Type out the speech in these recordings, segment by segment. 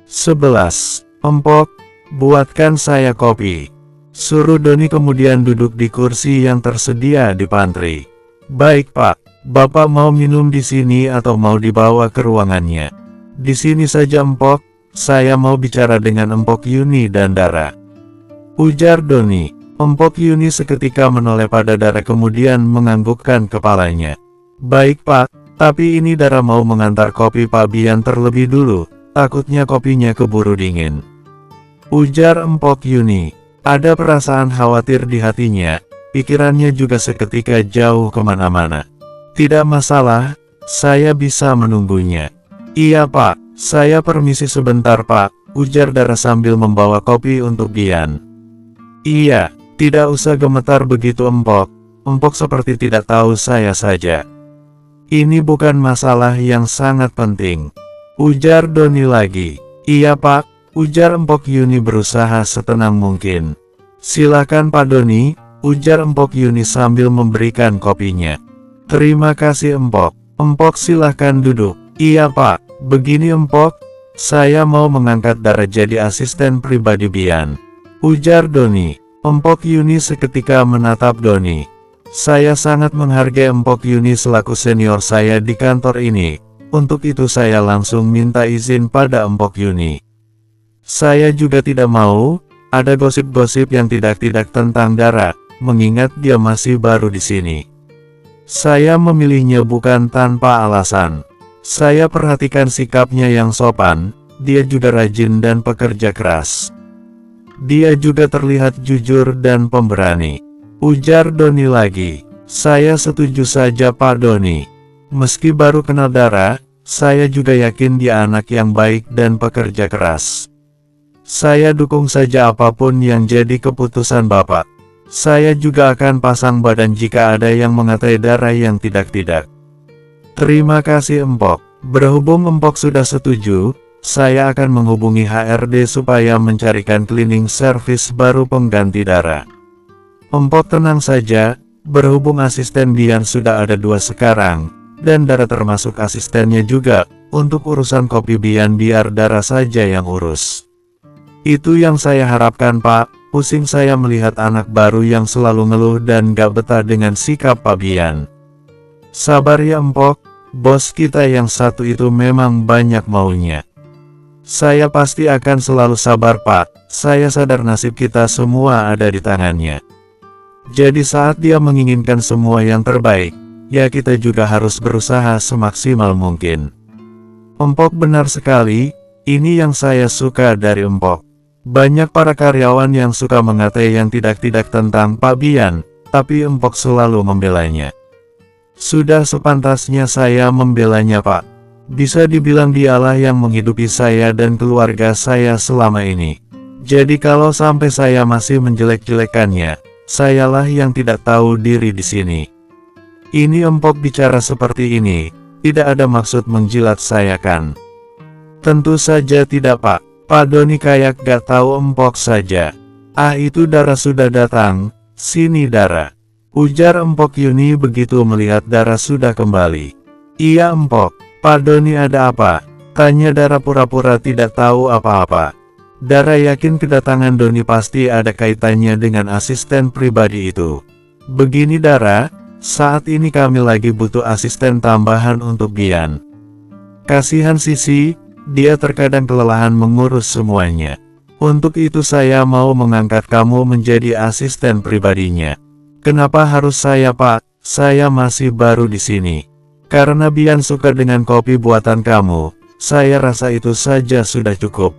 11. Empok, buatkan saya kopi. Suruh Doni kemudian duduk di kursi yang tersedia di pantry. Baik Pak, Bapak mau minum di sini atau mau dibawa ke ruangannya? Di sini saja Empok, saya mau bicara dengan Empok Yuni dan Dara. Ujar Doni. Empok Yuni seketika menoleh pada Dara kemudian menganggukkan kepalanya. Baik Pak, tapi ini Dara mau mengantar kopi Pak Bian terlebih dulu, takutnya kopinya keburu dingin. Ujar Empok Yuni. Ada perasaan khawatir di hatinya, pikirannya juga seketika jauh kemana-mana. Tidak masalah, saya bisa menunggunya. Iya Pak, saya permisi sebentar Pak, ujar Dara sambil membawa kopi untuk Bian. Iya, tidak usah gemetar begitu Empok, Empok seperti tidak tahu saya saja. Ini bukan masalah yang sangat penting. Ujar Doni lagi. Iya Pak, ujar Empok Yuni berusaha setenang mungkin. Silakan Pak Doni, ujar Empok Yuni sambil memberikan kopinya. Terima kasih Empok. Empok silahkan duduk. Iya Pak, begini Empok, saya mau mengangkat Dara jadi asisten pribadi Bian. Ujar Doni. Empok Yuni seketika menatap Doni. Saya sangat menghargai Empok Yuni selaku senior saya di kantor ini. Untuk itu saya langsung minta izin pada Empok Yuni. Saya juga tidak mau ada gosip-gosip yang tidak-tidak tentang Dara, mengingat dia masih baru di sini. Saya memilihnya bukan tanpa alasan. Saya perhatikan sikapnya yang sopan, dia juga rajin dan pekerja keras. Dia juga terlihat jujur dan pemberani. Ujar Doni lagi. Saya setuju saja Pak Doni. Meski baru kenal Dara, saya juga yakin dia anak yang baik dan pekerja keras. Saya dukung saja apapun yang jadi keputusan Bapak. Saya juga akan pasang badan jika ada yang mengatai Dara yang tidak-tidak. Terima kasih Empok. Berhubung Empok sudah setuju, saya akan menghubungi HRD supaya mencarikan cleaning service baru pengganti Dara. Empok tenang saja, berhubung asisten Bian sudah ada 2 sekarang, dan Dara termasuk asistennya juga, untuk urusan kopi Bian biar Dara saja yang urus. Itu yang saya harapkan Pak, pusing saya melihat anak baru yang selalu ngeluh dan gak betah dengan sikap Pak Bian. Sabar ya Empok, bos kita yang satu itu memang banyak maunya. Saya pasti akan selalu sabar Pak, saya sadar nasib kita semua ada di tangannya. Jadi saat dia menginginkan semua yang terbaik, ya kita juga harus berusaha semaksimal mungkin. Empok benar sekali, ini yang saya suka dari Empok. Banyak para karyawan yang suka mengatai yang tidak-tidak tentang Pak Bian, tapi Empok selalu membelanya. Sudah sepantasnya saya membelanya Pak. Bisa dibilang dialah yang menghidupi saya dan keluarga saya selama ini. Jadi kalau sampai saya masih menjelek-jelekannya, sayalah yang tidak tahu diri di sini. Ini Empok bicara seperti ini, tidak ada maksud menjilat saya kan? Tentu saja tidak Pak. Pak Doni kayak gak tahu Empok saja. Ah itu Dara sudah datang, sini Dara. Ujar Empok Yuni begitu melihat Dara sudah kembali. Iya Empok. Pak Doni ada apa? Tanya Dara pura-pura tidak tahu apa-apa. Dara yakin kedatangan Doni pasti ada kaitannya dengan asisten pribadi itu. Begini Dara, saat ini kami lagi butuh asisten tambahan untuk Bian. Kasihan Sisi, dia terkadang kelelahan mengurus semuanya. Untuk itu saya mau mengangkat kamu menjadi asisten pribadinya. Kenapa harus saya Pak? Saya masih baru di sini. Karena Bian suka dengan kopi buatan kamu, saya rasa itu saja sudah cukup.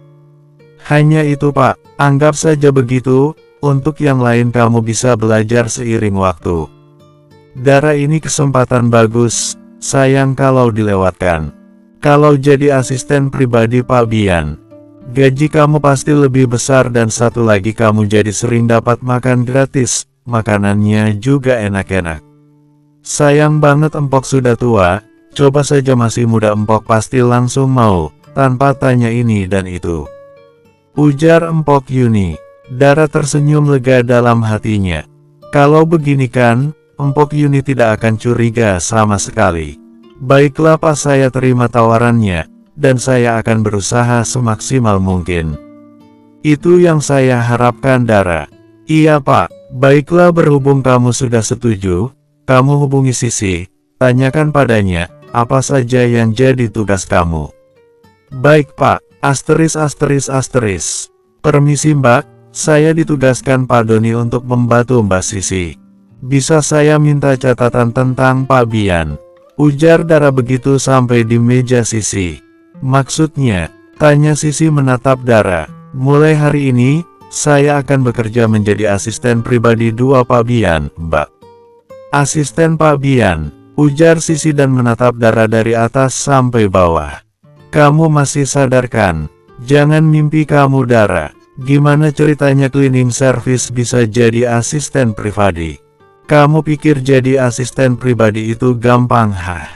Hanya itu Pak, anggap saja begitu, untuk yang lain kamu bisa belajar seiring waktu. Dara ini kesempatan bagus, sayang kalau dilewatkan. Kalau jadi asisten pribadi Pak Bian, gaji kamu pasti lebih besar dan satu lagi kamu jadi sering dapat makan gratis, makanannya juga enak-enak. Sayang banget Empok sudah tua, coba saja masih muda Empok pasti langsung mau, tanpa tanya ini dan itu. Ujar Empok Yuni. Dara tersenyum lega dalam hatinya. Kalau begini kan, Empok Yuni tidak akan curiga sama sekali. Baiklah Pak saya terima tawarannya, dan saya akan berusaha semaksimal mungkin. Itu yang saya harapkan, Dara. Iya Pak, baiklah, berhubung kamu sudah setuju, kamu hubungi Sisi, tanyakan padanya, apa saja yang jadi tugas kamu. Baik Pak, *****. Permisi Mbak, saya ditugaskan Pak Doni untuk membantu Mbak Sisi. Bisa saya minta catatan tentang Pak Bian? Ujar Dara begitu sampai di meja Sisi. Maksudnya, tanya Sisi menatap Dara. Mulai hari ini, saya akan bekerja menjadi asisten pribadi dua Pak Bian, Mbak. Asisten Pak Bian, ujar Sisi dan menatap Dara dari atas sampai bawah. Kamu masih sadar kan? Jangan mimpi kamu, Dara. Gimana ceritanya cleaning service bisa jadi asisten pribadi? Kamu pikir jadi asisten pribadi itu gampang, hah?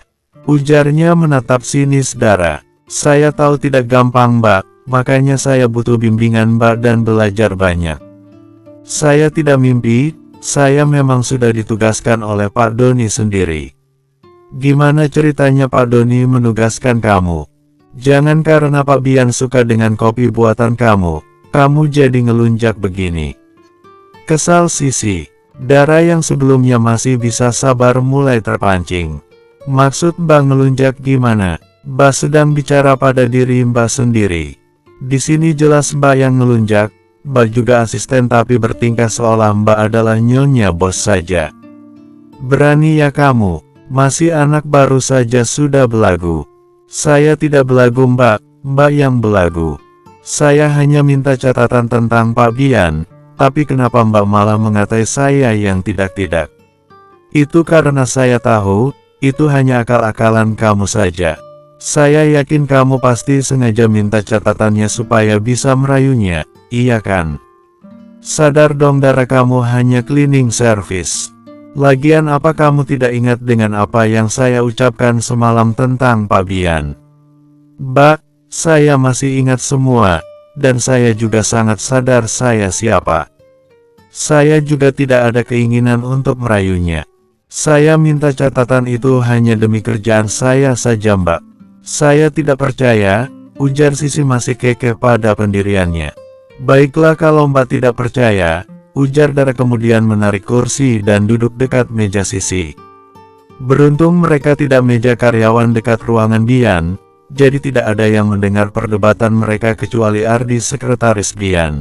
Ujarnya menatap sinis Dara. Saya tahu tidak gampang Mbak, makanya saya butuh bimbingan Mbak dan belajar banyak. Saya tidak mimpi, saya memang sudah ditugaskan oleh Pak Doni sendiri. Gimana ceritanya Pak Doni menugaskan kamu? Jangan karena Pak Bian suka dengan kopi buatan kamu jadi ngelunjak begini. Kesal Sisi. Dara yang sebelumnya masih bisa sabar mulai terpancing. Maksud Mbak ngelunjak gimana? Mbak sedang bicara pada diri Mbak sendiri. Di sini jelas Mbak yang ngelunjak. Mbak juga asisten tapi bertingkah seolah Mbak adalah nyonya bos saja. Berani ya kamu? Masih anak baru saja sudah belagu. Saya tidak belagu Mbak, Mbak yang belagu. Saya hanya minta catatan tentang Pak Bian, tapi kenapa Mbak malah mengatai saya yang tidak-tidak? Itu karena saya tahu, itu hanya akal-akalan kamu saja. Saya yakin kamu pasti sengaja minta catatannya supaya bisa merayunya, iya kan? Sadar dong Dara, kamu hanya cleaning service. Lagian apa kamu tidak ingat dengan apa yang saya ucapkan semalam tentang Pak Bian? Mbak, saya masih ingat semua, dan saya juga sangat sadar saya siapa. Saya juga tidak ada keinginan untuk merayunya. Saya minta catatan itu hanya demi kerjaan saya saja Mbak. Saya tidak percaya, ujar Sisi masih kekeh pada pendiriannya. Baiklah kalau Mbak tidak percaya, ujar Dara kemudian menarik kursi dan duduk dekat meja Sisi. Beruntung mereka tidak meja karyawan dekat ruangan Bian, jadi tidak ada yang mendengar perdebatan mereka kecuali Ardi sekretaris Bian.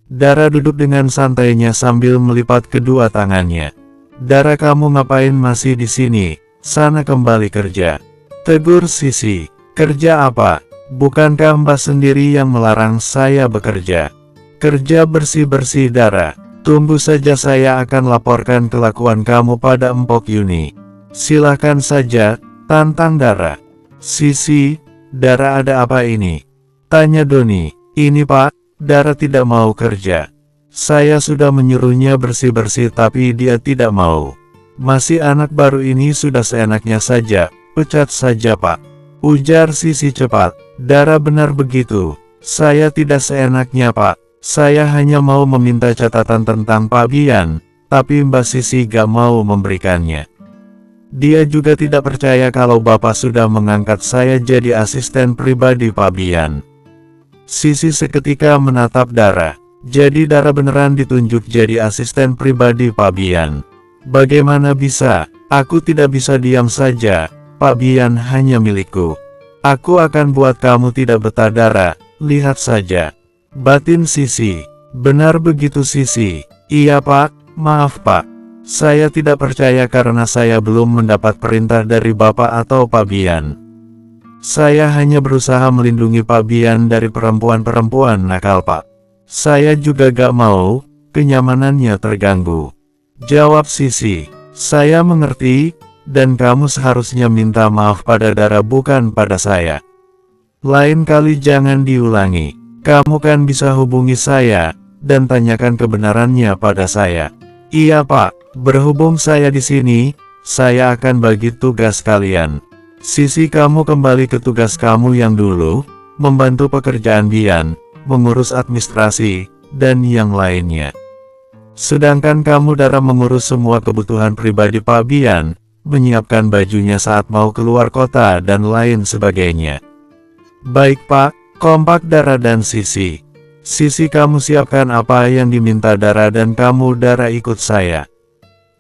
Dara duduk dengan santainya sambil melipat kedua tangannya. Dara, kamu ngapain masih di sini? Sana kembali kerja. Tegur Sisi. Kerja apa? Bukankah Mbak sendiri yang melarang saya bekerja? Kerja bersih-bersih Dara. Tunggu saja, saya akan laporkan kelakuan kamu pada Empok Yuni. Silahkan saja, tantang Dara. Sisi, Dara ada apa ini? Tanya Doni. Ini Pak, Dara tidak mau kerja. Saya sudah menyuruhnya bersih-bersih tapi dia tidak mau. Masih anak baru ini sudah seenaknya saja, pecat saja Pak. Ujar Sisi cepat. Dara, benar begitu. Saya tidak seenaknya Pak. Saya hanya mau meminta catatan tentang Pak Bian, tapi Mbak Sisi gak mau memberikannya. Dia juga tidak percaya kalau Bapak sudah mengangkat saya jadi asisten pribadi Pak Bian. Sisi seketika menatap Dara. Jadi Dara beneran ditunjuk jadi asisten pribadi Pak Bian? Bagaimana bisa? Aku tidak bisa diam saja. Pak Bian hanya milikku. Aku akan buat kamu tidak betah Dara. Lihat saja. Batin Sisi. Benar begitu Sisi? Iya Pak, maaf Pak. Saya tidak percaya karena saya belum mendapat perintah dari Bapak atau Pak Bian. Saya hanya berusaha melindungi Pak Bian dari perempuan-perempuan nakal Pak. Saya juga gak mau kenyamanannya terganggu. Jawab Sisi. Saya mengerti, dan kamu seharusnya minta maaf pada Dara bukan pada saya. Lain kali jangan diulangi. Kamu kan bisa hubungi saya, dan tanyakan kebenarannya pada saya. Iya Pak, berhubung saya di sini, saya akan bagi tugas kalian. Sisi, kamu kembali ke tugas kamu yang dulu, membantu pekerjaan Bian, mengurus administrasi, dan yang lainnya. Sedangkan kamu Dara mengurus semua kebutuhan pribadi Pak Bian, menyiapkan bajunya saat mau keluar kota dan lain sebagainya. Baik Pak, kompak Dara dan Sisi. Sisi kamu siapkan apa yang diminta Dara dan kamu Dara ikut saya.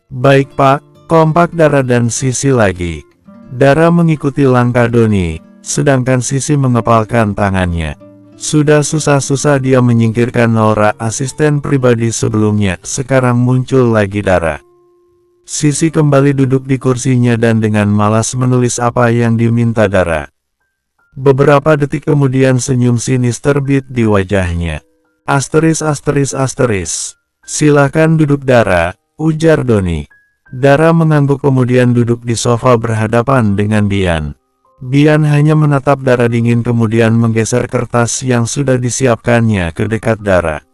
Baik Pak, kompak Dara dan Sisi lagi. Dara mengikuti langkah Doni, sedangkan Sisi mengepalkan tangannya. Sudah susah-susah dia menyingkirkan Nora, asisten pribadi sebelumnya, sekarang muncul lagi Dara. Sisi kembali duduk di kursinya dan dengan malas menulis apa yang diminta Dara. Beberapa detik kemudian senyum sinis terbit di wajahnya. Asteris. Silakan duduk Dara, ujar Doni. Dara mengangguk kemudian duduk di sofa berhadapan dengan Bian. Bian hanya menatap Dara dingin kemudian menggeser kertas yang sudah disiapkannya ke dekat Dara.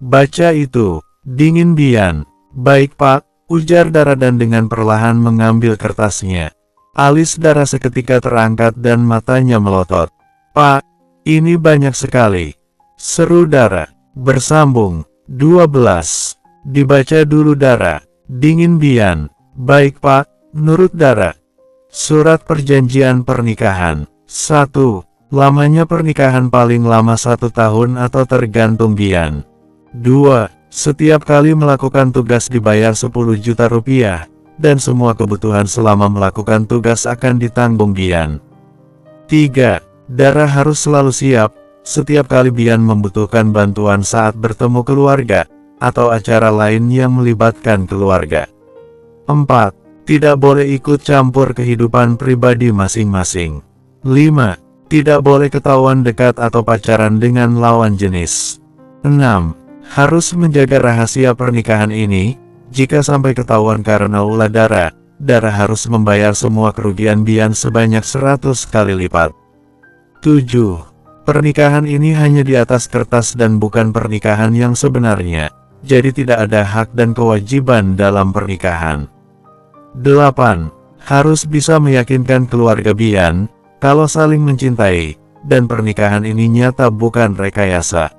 Baca itu, dingin Bian. Baik Pak, ujar Dara dan dengan perlahan mengambil kertasnya. Alis Dara seketika terangkat dan matanya melotot. Pak, ini banyak sekali. Seru Dara. Bersambung. 12. Dibaca dulu Dara. Dingin Bian. Baik Pak, nurut Dara. Surat perjanjian pernikahan. 1. Lamanya pernikahan paling lama 1 tahun atau tergantung Bian. 2. Setiap kali melakukan tugas dibayar 10 juta rupiah, dan semua kebutuhan selama melakukan tugas akan ditanggung Bian. 3. Dara harus selalu siap, setiap kali Bian membutuhkan bantuan saat bertemu keluarga, atau acara lain yang melibatkan keluarga. 4. Tidak boleh ikut campur kehidupan pribadi masing-masing. 5. Tidak boleh ketahuan dekat atau pacaran dengan lawan jenis. 6. Harus menjaga rahasia pernikahan ini, jika sampai ketahuan karena ulah Dara, Dara harus membayar semua kerugian Bian sebanyak 100 kali lipat. 7. Pernikahan ini hanya di atas kertas dan bukan pernikahan yang sebenarnya, jadi tidak ada hak dan kewajiban dalam pernikahan. 8. Harus bisa meyakinkan keluarga Bian, kalau saling mencintai, dan pernikahan ini nyata bukan rekayasa.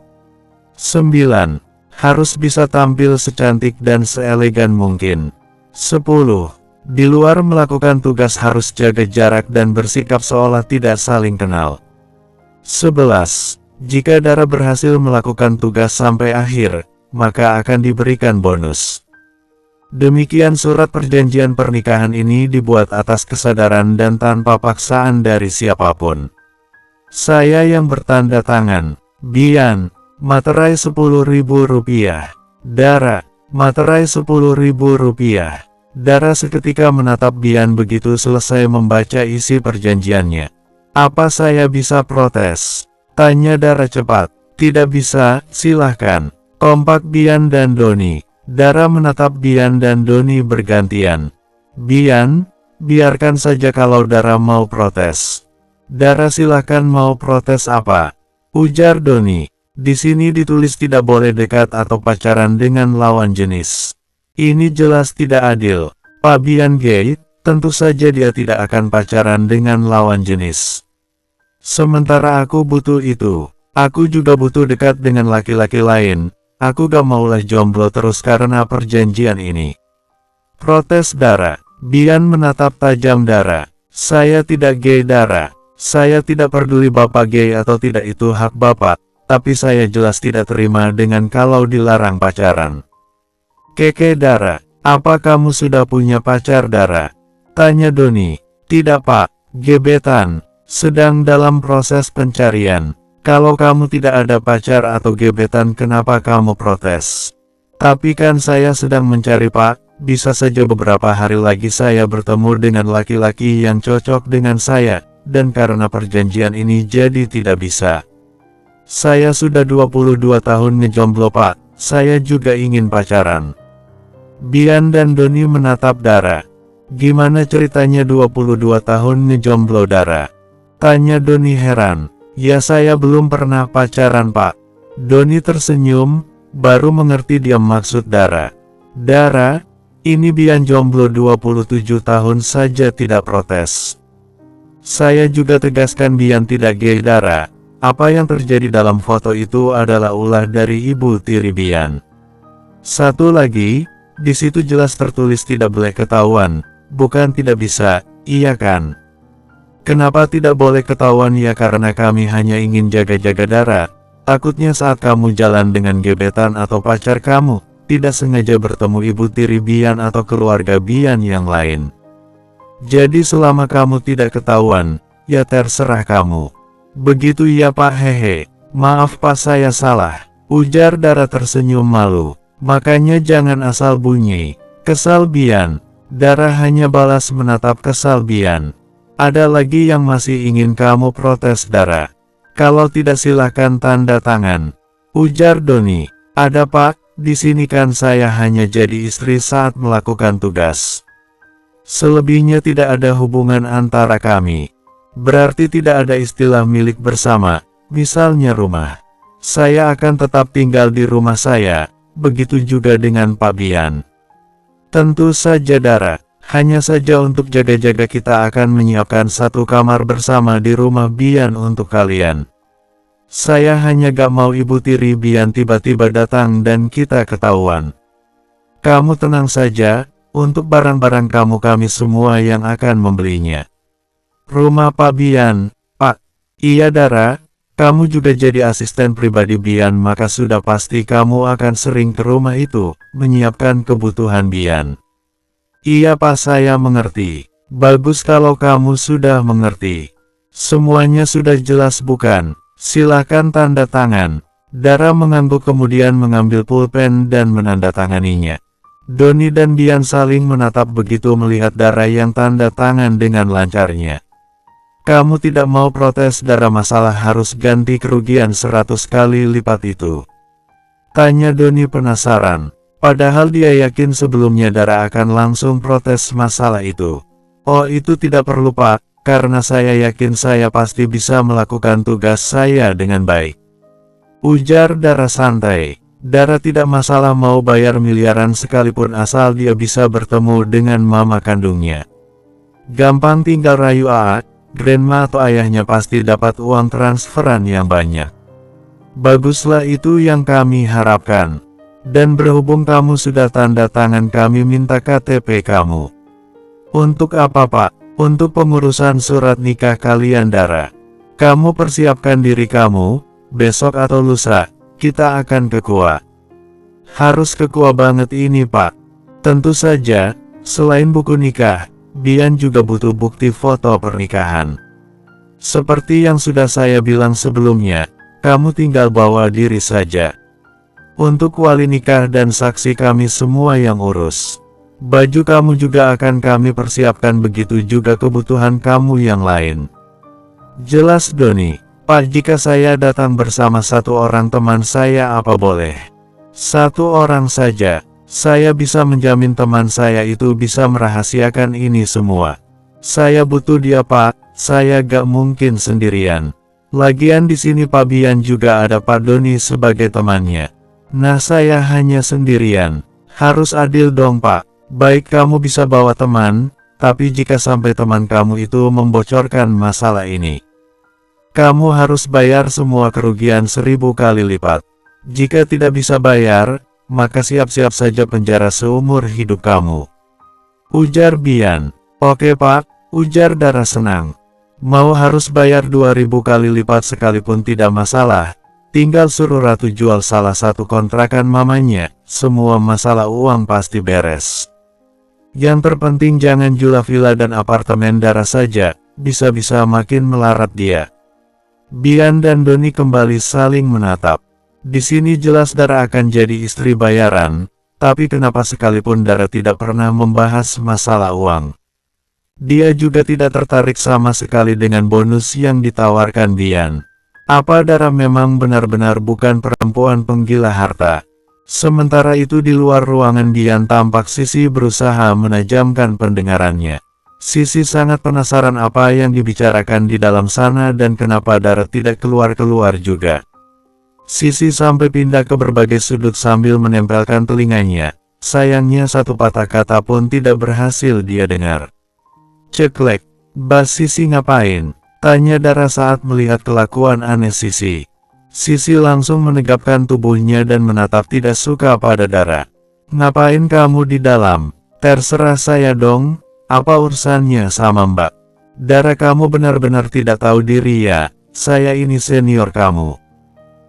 9. Harus bisa tampil secantik dan seelegan mungkin. 10. Di luar melakukan tugas harus jaga jarak dan bersikap seolah tidak saling kenal. 11. Jika Dara berhasil melakukan tugas sampai akhir, maka akan diberikan bonus. Demikian surat perjanjian pernikahan ini dibuat atas kesadaran dan tanpa paksaan dari siapapun. Saya yang bertanda tangan. Bian, materai Rp10.000. Dara, materai Rp10.000. Dara seketika menatap Bian begitu selesai membaca isi perjanjiannya. Apa saya bisa protes? Tanya Dara cepat. Tidak bisa, silahkan. Kompak Bian dan Doni. Dara menatap Bian dan Doni bergantian. Bian, biarkan saja kalau Dara mau protes. Dara silahkan mau protes apa? Ujar Doni. Di sini ditulis tidak boleh dekat atau pacaran dengan lawan jenis. Ini jelas tidak adil. Pak Bian gay, tentu saja dia tidak akan pacaran dengan lawan jenis. Sementara aku butuh itu. Aku juga butuh dekat dengan laki-laki lain. Aku gak maulah jomblo terus karena perjanjian ini. Protes Dara. Bian menatap tajam Dara. Saya tidak gay Dara. Saya tidak peduli bapak gay atau tidak itu hak bapak. Tapi saya jelas tidak terima dengan kalau dilarang pacaran. Keke Dara. Apa kamu sudah punya pacar Dara? Tanya Doni. Tidak Pak. Gebetan. Sedang dalam proses pencarian. Kalau kamu tidak ada pacar atau gebetan kenapa kamu protes? Tapi kan saya sedang mencari Pak, bisa saja beberapa hari lagi saya bertemu dengan laki-laki yang cocok dengan saya, dan karena perjanjian ini jadi tidak bisa. Saya sudah 22 tahun ngejomblo Pak, saya juga ingin pacaran. Bian dan Doni menatap Dara. Gimana ceritanya 22 tahun ngejomblo Dara? Tanya Doni heran. Ya saya belum pernah pacaran Pak. Doni tersenyum, baru mengerti dia maksud Dara. Dara, ini Bian jomblo 27 tahun saja tidak protes. Saya juga tegaskan Bian tidak gay Dara. Apa yang terjadi dalam foto itu adalah ulah dari ibu tiri Bian. Satu lagi, di situ jelas tertulis tidak boleh ketahuan, bukan tidak bisa, iya kan? Kenapa tidak boleh ketahuan ya? Karena kami hanya ingin jaga-jaga Dara. Takutnya saat kamu jalan dengan gebetan atau pacar kamu, tidak sengaja bertemu ibu tiri Bian atau keluarga Bian yang lain. Jadi selama kamu tidak ketahuan, ya terserah kamu. Begitu ya Pak, hehe. Maaf Pak, saya salah, ujar Dara tersenyum malu. Makanya jangan asal bunyi. Kesal Bian. Dara hanya balas menatap kesal Bian. Ada lagi yang masih ingin kamu protes Dara? Kalau tidak silahkan tanda tangan, ujar Doni. Ada Pak, di sini kan saya hanya jadi istri saat melakukan tugas. Selebihnya tidak ada hubungan antara kami. Berarti tidak ada istilah milik bersama, misalnya rumah. Saya akan tetap tinggal di rumah saya, begitu juga dengan Pak Bian. Tentu saja Dara, hanya saja untuk jaga-jaga kita akan menyiapkan satu kamar bersama di rumah Bian untuk kalian. Saya hanya gak mau ibu tiri Bian tiba-tiba datang dan kita ketahuan. Kamu tenang saja, untuk barang-barang kamu kami semua yang akan membelinya. Rumah Pak Bian, Pak. Iya Dara, kamu juga jadi asisten pribadi Bian, maka sudah pasti kamu akan sering ke rumah itu, menyiapkan kebutuhan Bian. Iya Pak, saya mengerti. Bagus kalau kamu sudah mengerti. Semuanya sudah jelas bukan? Silakan tanda tangan. Dara mengangguk kemudian mengambil pulpen dan menandatanganinya. Doni dan Bian saling menatap begitu melihat Dara yang tanda tangan dengan lancarnya. Kamu tidak mau protes Dara masalah harus ganti kerugian 100 kali lipat itu? Tanya Doni penasaran. Padahal dia yakin sebelumnya Dara akan langsung protes masalah itu. Oh itu tidak perlu Pak, karena saya yakin saya pasti bisa melakukan tugas saya dengan baik. Ujar Dara santai. Dara tidak masalah mau bayar miliaran sekalipun asal dia bisa bertemu dengan mama kandungnya. Gampang tinggal rayu grandma atau ayahnya pasti dapat uang transferan yang banyak. Baguslah itu yang kami harapkan. Dan berhubung kamu sudah tanda tangan kami minta KTP kamu. Untuk apa Pak? Untuk pengurusan surat nikah kalian Dara. Kamu persiapkan diri kamu, besok atau lusa, kita akan ke Goa. Harus ke Goa banget ini Pak. Tentu saja, selain buku nikah, Bian juga butuh bukti foto pernikahan. Seperti yang sudah saya bilang sebelumnya, kamu tinggal bawa diri saja. Untuk wali nikah dan saksi kami semua yang urus. Baju kamu juga akan kami persiapkan, begitu juga kebutuhan kamu yang lain. Jelas Doni. Pak, jika saya datang bersama satu orang teman saya apa boleh? Satu orang saja. Saya bisa menjamin teman saya itu bisa merahasiakan ini semua. Saya butuh dia Pak, saya gak mungkin sendirian. Lagian di sini Pak Bian juga ada Pak Doni sebagai temannya. Nah saya hanya sendirian. Harus adil dong Pak. Baik kamu bisa bawa teman, tapi jika sampai teman kamu itu membocorkan masalah ini, kamu harus bayar semua kerugian 1000 kali lipat. Jika tidak bisa bayar, maka siap-siap saja penjara seumur hidup kamu. Ujar Bian. Oke Pak, ujar Dara senang. Mau harus bayar 2000 kali lipat sekalipun tidak masalah. Tinggal suruh Ratu jual salah satu kontrakan mamanya, semua masalah uang pasti beres. Yang terpenting jangan jual villa dan apartemen Dara saja, bisa-bisa makin melarat dia. Bian dan Doni kembali saling menatap. Di sini jelas Dara akan jadi istri bayaran, tapi kenapa sekalipun Dara tidak pernah membahas masalah uang. Dia juga tidak tertarik sama sekali dengan bonus yang ditawarkan Bian. Apa Dara memang benar-benar bukan perempuan penggila harta? Sementara itu di luar ruangan Bian tampak Sisi berusaha menajamkan pendengarannya. Sisi sangat penasaran apa yang dibicarakan di dalam sana dan kenapa Dara tidak keluar-keluar juga. Sisi sampai pindah ke berbagai sudut sambil menempelkan telinganya. Sayangnya satu patah kata pun tidak berhasil dia dengar. Ceklek, Bas Sisi ngapain? Tanya Dara saat melihat kelakuan aneh Sisi. Sisi langsung menegapkan tubuhnya dan menatap tidak suka pada Dara. Ngapain kamu di dalam? Terserah saya dong, apa urusannya sama Mbak? Dara, kamu benar-benar tidak tahu diri ya, saya ini senior kamu.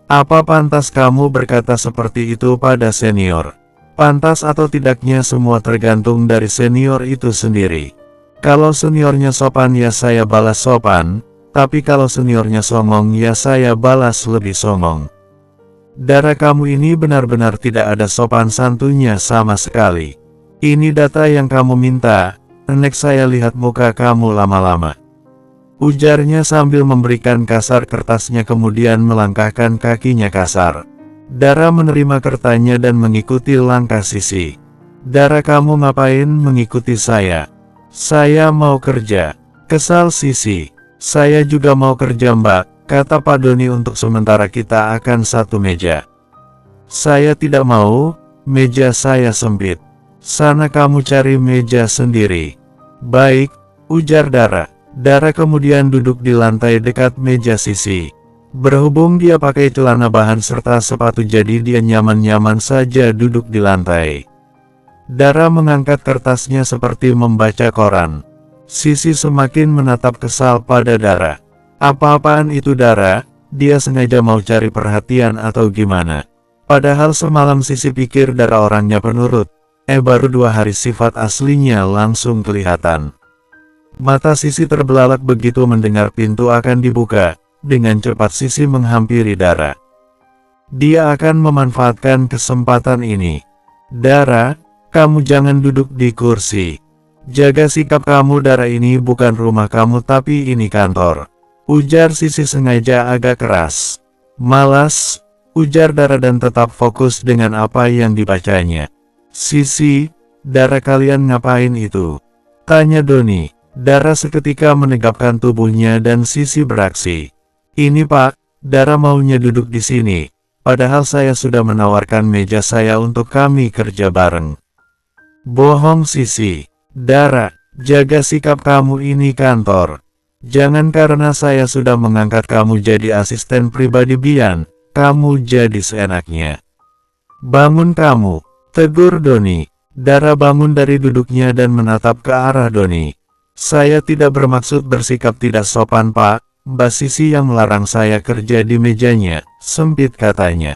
Apa pantas kamu berkata seperti itu pada senior? Pantas atau tidaknya semua tergantung dari senior itu sendiri. Kalau seniornya sopan ya saya balas sopan, tapi kalau seniornya songong ya saya balas lebih songong. Dara, kamu ini benar-benar tidak ada sopan santunnya sama sekali. Ini data yang kamu minta, next saya lihat muka kamu lama-lama. Ujarnya sambil memberikan kasar kertasnya kemudian melangkahkan kakinya kasar. Dara menerima kertasnya dan mengikuti langkah Sisi. Dara, kamu ngapain mengikuti saya? Saya mau kerja. Kesal Sisi. Saya juga mau kerja mbak, kata Pak Doni, untuk sementara kita akan satu meja. Saya tidak mau, meja saya sempit. Sana kamu cari meja sendiri. Baik, ujar Dara. Dara kemudian duduk di lantai dekat meja Sisi. Berhubung dia pakai celana bahan serta sepatu jadi dia nyaman-nyaman saja duduk di lantai. Dara mengangkat kertasnya seperti membaca koran. Sisi semakin menatap kesal pada Dara. Apa-apaan itu Dara? Dia sengaja mau cari perhatian atau gimana? Padahal semalam Sisi pikir Dara orangnya penurut. Baru 2 hari sifat aslinya langsung kelihatan. Mata Sisi terbelalak begitu mendengar pintu akan dibuka. Dengan cepat Sisi menghampiri Dara. Dia akan memanfaatkan kesempatan ini. Dara, kamu jangan duduk di kursi. Jaga sikap kamu Dara, ini bukan rumah kamu tapi ini kantor. Ujar Sisi sengaja agak keras. Malas, ujar Dara dan tetap fokus dengan apa yang dibacanya. Sisi, Dara, kalian ngapain itu? Tanya Doni. Dara seketika menegapkan tubuhnya dan Sisi beraksi. Ini Pak, Dara maunya duduk di sini. Padahal saya sudah menawarkan meja saya untuk kami kerja bareng. Bohong Sisi. Dara, jaga sikap kamu, ini kantor. Jangan karena saya sudah mengangkat kamu jadi asisten pribadi Bian, kamu jadi seenaknya. Bangun kamu, tegur Doni. Dara bangun dari duduknya dan menatap ke arah Doni. Saya tidak bermaksud bersikap tidak sopan Pak, Mbak Sisi yang melarang saya kerja di mejanya, sempit katanya.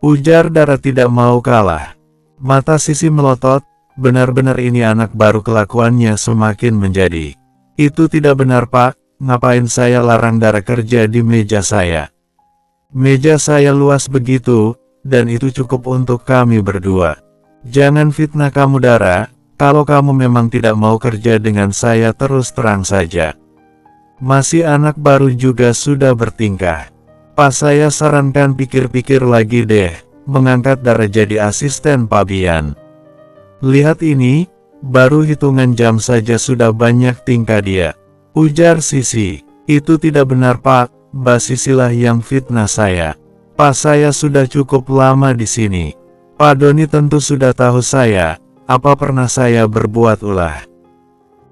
Ujar Dara tidak mau kalah. Mata Sisi melotot, benar-benar ini anak baru kelakuannya semakin menjadi. Itu tidak benar Pak, ngapain saya larang Dara kerja di meja saya? Meja saya luas begitu, dan itu cukup untuk kami berdua. Jangan fitnah kamu Dara. Kalau kamu memang tidak mau kerja dengan saya terus terang saja. Masih anak baru juga sudah bertingkah. Pas saya sarankan pikir-pikir lagi deh, mengangkat Dara jadi asisten Pak Bian. Lihat ini, baru hitungan jam saja sudah banyak tingkah dia. Ujar Sisi. Itu tidak benar Pak, Mbak Sisilah yang fitnah saya. Pak, saya sudah cukup lama di sini. Pak Doni tentu sudah tahu saya. Apa pernah saya berbuat ulah?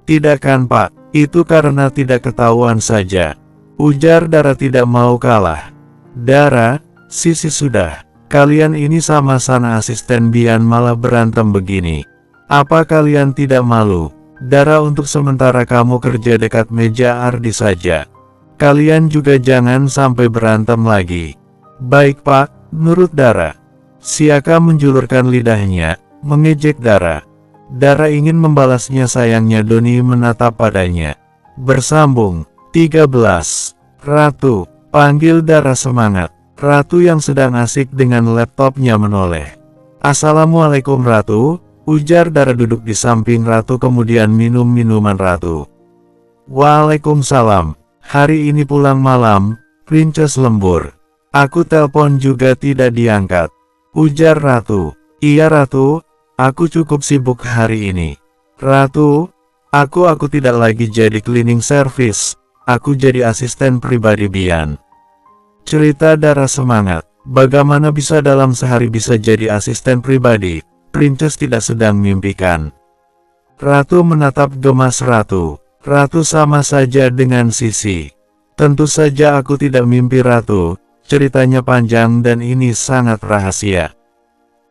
Tidak kan Pak, itu karena tidak ketahuan saja. Ujar Dara tidak mau kalah. Dara, Sisi sudah. Kalian ini sama-sama asisten Bian malah berantem begini. Apa kalian tidak malu? Dara, untuk sementara kamu kerja dekat meja Ardi saja. Kalian juga jangan sampai berantem lagi. Baik Pak, nurut Dara. Siaka menjulurkan lidahnya. Mengejek Dara. Dara ingin membalasnya, sayangnya Doni menatap padanya. Bersambung. 13. Ratu. Panggil Dara semangat. Ratu yang sedang asik dengan laptopnya menoleh. Assalamualaikum Ratu, ujar Dara duduk di samping Ratu kemudian minum minuman Ratu. Waalaikumsalam. Hari ini pulang malam, Princess lembur. Aku telepon juga tidak diangkat. Ujar Ratu. Iya Ratu. Aku cukup sibuk hari ini. Ratu, aku tidak lagi jadi cleaning service. Aku jadi asisten pribadi Bian. Cerita Dara semangat. Bagaimana bisa dalam sehari bisa jadi asisten pribadi? Princess tidak sedang mimpikan. Ratu menatap gemas Ratu. Ratu sama saja dengan Sisi. Tentu saja aku tidak mimpi Ratu. Ceritanya panjang dan ini sangat rahasia.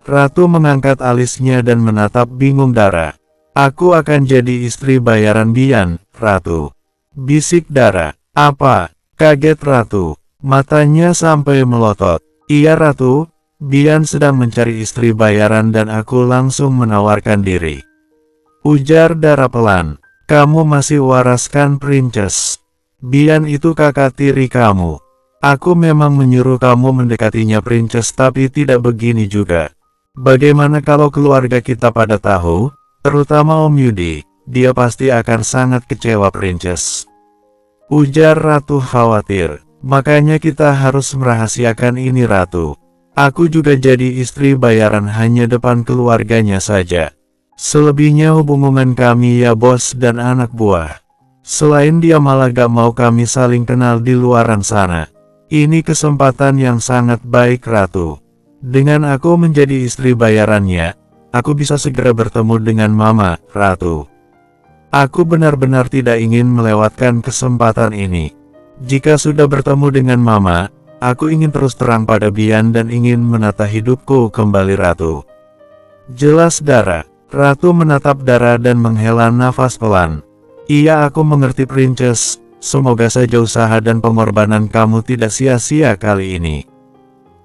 Ratu mengangkat alisnya dan menatap bingung Dara. Aku akan jadi istri bayaran Bian, Ratu. Bisik Dara. Apa? Kaget Ratu. Matanya sampai melotot. Iya Ratu, Bian sedang mencari istri bayaran dan aku langsung menawarkan diri. Ujar Dara pelan. Kamu masih waras kan Princess? Bian itu kakak tiri kamu. Aku memang menyuruh kamu mendekatinya Princess, tapi tidak begini juga. Bagaimana kalau keluarga kita pada tahu, terutama Om Yudi, dia pasti akan sangat kecewa Princess. Ujar Ratu khawatir. Makanya kita harus merahasiakan ini Ratu. Aku juga jadi istri bayaran hanya depan keluarganya saja. Selebihnya hubungan kami ya bos dan anak buah. Selain dia malah gak mau kami saling kenal di luaran sana. Ini kesempatan yang sangat baik Ratu. Dengan aku menjadi istri bayarannya, aku bisa segera bertemu dengan Mama, Ratu. Aku benar-benar tidak ingin melewatkan kesempatan ini. Jika sudah bertemu dengan Mama, aku ingin terus terang pada Bian dan ingin menata hidupku kembali Ratu. Jelas Dara. Ratu menatap Dara dan menghela nafas pelan. Iya aku mengerti Princess, semoga saja usaha dan pengorbanan kamu tidak sia-sia kali ini.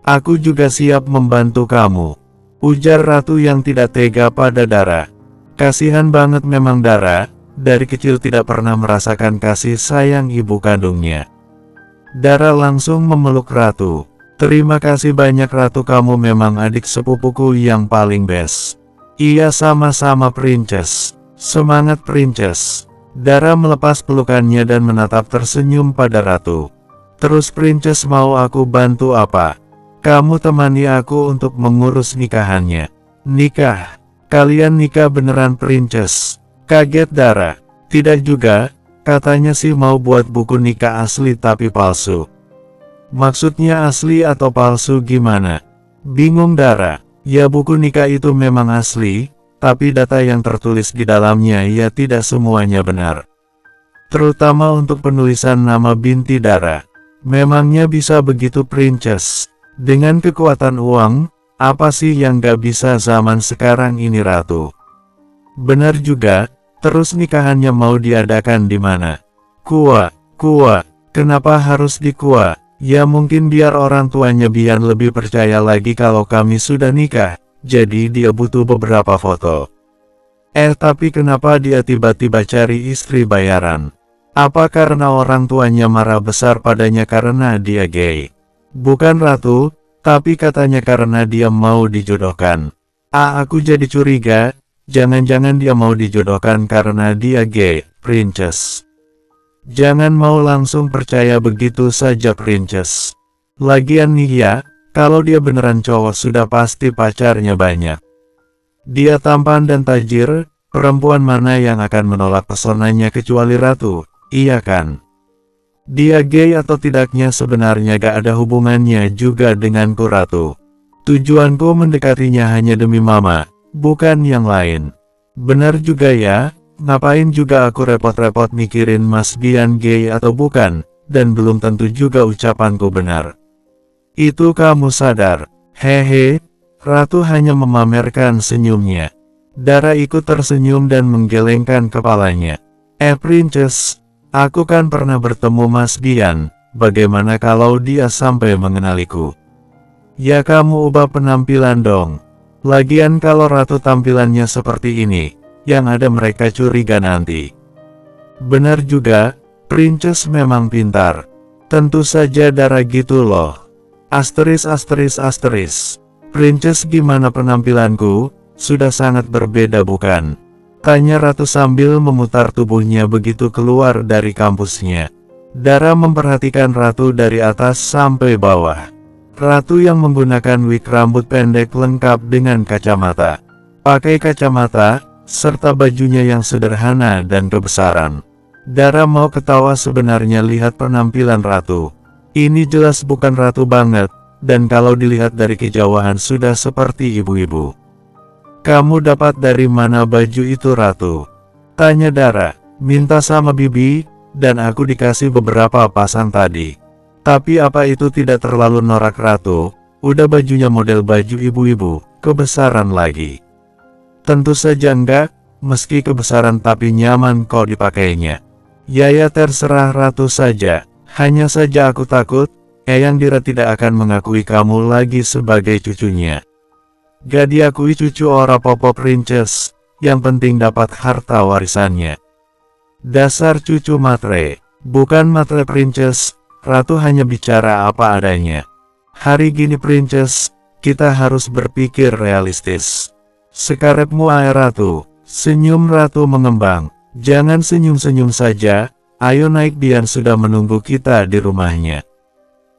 Aku juga siap membantu kamu. Ujar Ratu yang tidak tega pada Dara. Kasihan banget memang Dara, dari kecil tidak pernah merasakan kasih sayang ibu kandungnya. Dara langsung memeluk Ratu. Terima kasih banyak Ratu, kamu memang adik sepupuku yang paling best. Iya sama-sama Princess. Semangat Princess. Dara melepas pelukannya dan menatap tersenyum pada Ratu. Terus Princess mau aku bantu apa? Kamu temani aku untuk mengurus nikahannya. Nikah? Kalian nikah beneran Princess? Kaget Dara. Tidak juga, katanya sih mau buat buku nikah asli tapi palsu. Maksudnya asli atau palsu gimana? Bingung Dara. Ya buku nikah itu memang asli, tapi data yang tertulis di dalamnya ya tidak semuanya benar. Terutama untuk penulisan nama binti Dara. Memangnya bisa begitu Princess? Dengan kekuatan uang, apa sih yang gak bisa zaman sekarang ini Ratu? Benar juga, terus nikahannya mau diadakan di mana? Kua, kenapa harus di Kua? Ya mungkin biar orang tuanya Bian lebih percaya lagi kalau kami sudah nikah, jadi dia butuh beberapa foto. Tapi kenapa dia tiba-tiba cari istri bayaran? Apa karena orang tuanya marah besar padanya karena dia gay? Bukan Ratu, tapi katanya karena dia mau dijodohkan. Aku jadi curiga, jangan-jangan dia mau dijodohkan karena dia gay, Princess. Jangan mau langsung percaya begitu saja Princess. Lagian nih ya, kalau dia beneran cowok sudah pasti pacarnya banyak. Dia tampan dan tajir, perempuan mana yang akan menolak pesonanya kecuali Ratu, iya kan? Dia gay atau tidaknya sebenarnya gak ada hubungannya juga denganku Ratu. Tujuanku mendekatinya hanya demi Mama, bukan yang lain. Benar juga ya. Ngapain juga aku repot-repot mikirin Mas Bian gay atau bukan, dan belum tentu juga ucapanku benar. Itu kamu sadar. Hehe, Ratu hanya memamerkan senyumnya. Dara ikut tersenyum dan menggelengkan kepalanya. Princess, aku kan pernah bertemu Mas Bian, bagaimana kalau dia sampai mengenaliku? Ya kamu ubah penampilan dong. Lagian kalau Ratu tampilannya seperti ini, yang ada mereka curiga nanti. Benar juga, Princess memang pintar. Tentu saja Dara gitu loh. Asteris. Princess gimana penampilanku? Sudah sangat berbeda bukan? Tanya Ratu sambil memutar tubuhnya begitu keluar dari kampusnya. Dara memperhatikan Ratu dari atas sampai bawah. Ratu yang menggunakan wig rambut pendek lengkap dengan kacamata. Pakai kacamata, serta bajunya yang sederhana dan kebesaran. Dara mau ketawa sebenarnya lihat penampilan Ratu. Ini jelas bukan Ratu banget, dan kalau dilihat dari kejauhan sudah seperti ibu-ibu. Kamu dapat dari mana baju itu Ratu? Tanya Dara. Minta sama Bibi, dan aku dikasih beberapa pasang tadi. Tapi apa itu tidak terlalu norak Ratu? Udah bajunya model baju ibu-ibu, kebesaran lagi. Tentu saja enggak, meski kebesaran tapi nyaman kok dipakainya. Ya terserah ratu saja. Hanya saja aku takut, Eyang Dira tidak akan mengakui kamu lagi sebagai cucunya. Gak diakui cucu ora popo princess, yang penting dapat harta warisannya. Dasar cucu matre, bukan matre princess, ratu hanya bicara apa adanya. Hari gini princess, kita harus berpikir realistis. Sekarepmu air ratu, senyum ratu mengembang. Jangan senyum-senyum saja, ayo naik, Bian sudah menunggu kita di rumahnya.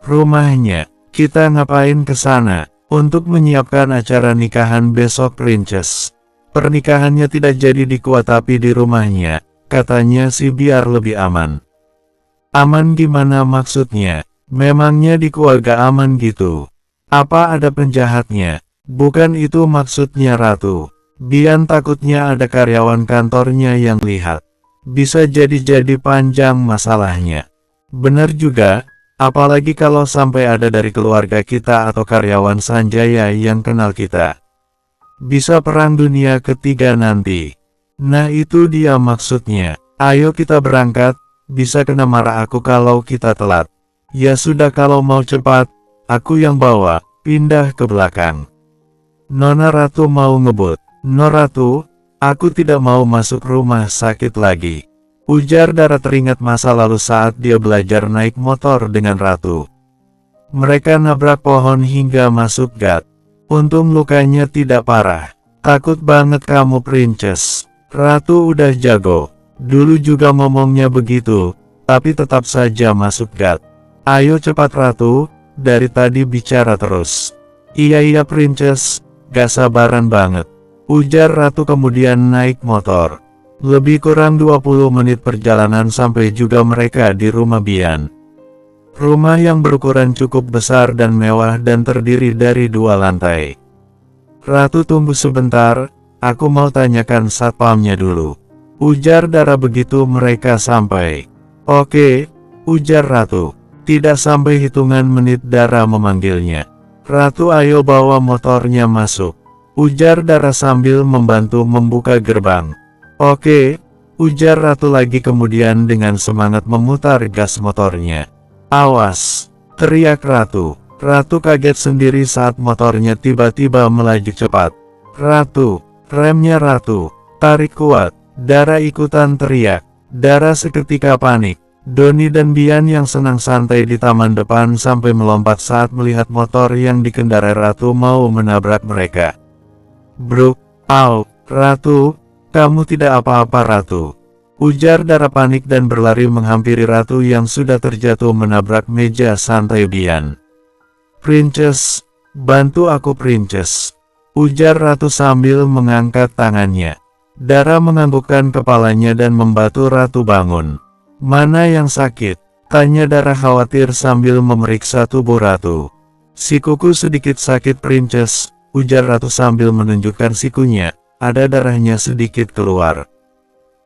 Rumahnya, kita ngapain ke sana? Untuk menyiapkan acara nikahan besok princess. Pernikahannya tidak jadi di Kuat tapi di rumahnya, katanya sih biar lebih aman. Aman gimana maksudnya? Memangnya di keluarga aman gitu? Apa ada penjahatnya? Bukan itu maksudnya ratu. Bian takutnya ada karyawan kantornya yang lihat. Bisa jadi panjang masalahnya. Bener juga, apalagi kalau sampai ada dari keluarga kita atau karyawan Sanjaya yang kenal kita. Bisa perang dunia ketiga nanti. Nah itu dia maksudnya. Ayo kita berangkat, bisa kena marah aku kalau kita telat. Ya sudah kalau mau cepat, aku yang bawa, pindah ke belakang. Nona Ratu mau ngebut. No Ratu, aku tidak mau masuk rumah sakit lagi. Ujar Dara teringat masa lalu saat dia belajar naik motor dengan Ratu. Mereka nabrak pohon hingga masuk gat. Untung lukanya tidak parah. Takut banget kamu princess. Ratu udah jago. Dulu juga ngomongnya begitu, tapi tetap saja masuk gat. Ayo cepat Ratu, dari tadi bicara terus. Iya princess, gak sabaran banget. Ujar Ratu kemudian naik motor. Lebih kurang 20 menit perjalanan sampai juga mereka di rumah Bian. Rumah yang berukuran cukup besar dan mewah dan terdiri dari 2 lantai. Ratu tunggu sebentar, aku mau tanyakan satpamnya dulu. Ujar Dara begitu mereka sampai. Oke, ujar Ratu. Tidak sampai hitungan menit Dara memanggilnya. Ratu ayo bawa motornya masuk. Ujar Dara sambil membantu membuka gerbang. Oke, ujar Ratu lagi kemudian dengan semangat memutar gas motornya. Awas, teriak Ratu. Ratu kaget sendiri saat motornya tiba-tiba melaju cepat. Ratu, remnya Ratu, tarik kuat. Dara ikutan teriak. Dara seketika panik. Doni dan Bian yang senang santai di taman depan sampai melompat saat melihat motor yang dikendarai Ratu mau menabrak mereka. Bruk, au, Ratu, kamu tidak apa-apa Ratu. Ujar Dara panik dan berlari menghampiri Ratu yang sudah terjatuh menabrak meja santai Bian. Princess, bantu aku Princess. Ujar Ratu sambil mengangkat tangannya. Dara menganggukkan kepalanya dan membantu Ratu bangun. Mana yang sakit? Tanya Dara khawatir sambil memeriksa tubuh Ratu. Sikuku sedikit sakit Princess. Ujar Ratu sambil menunjukkan sikunya, ada darahnya sedikit keluar.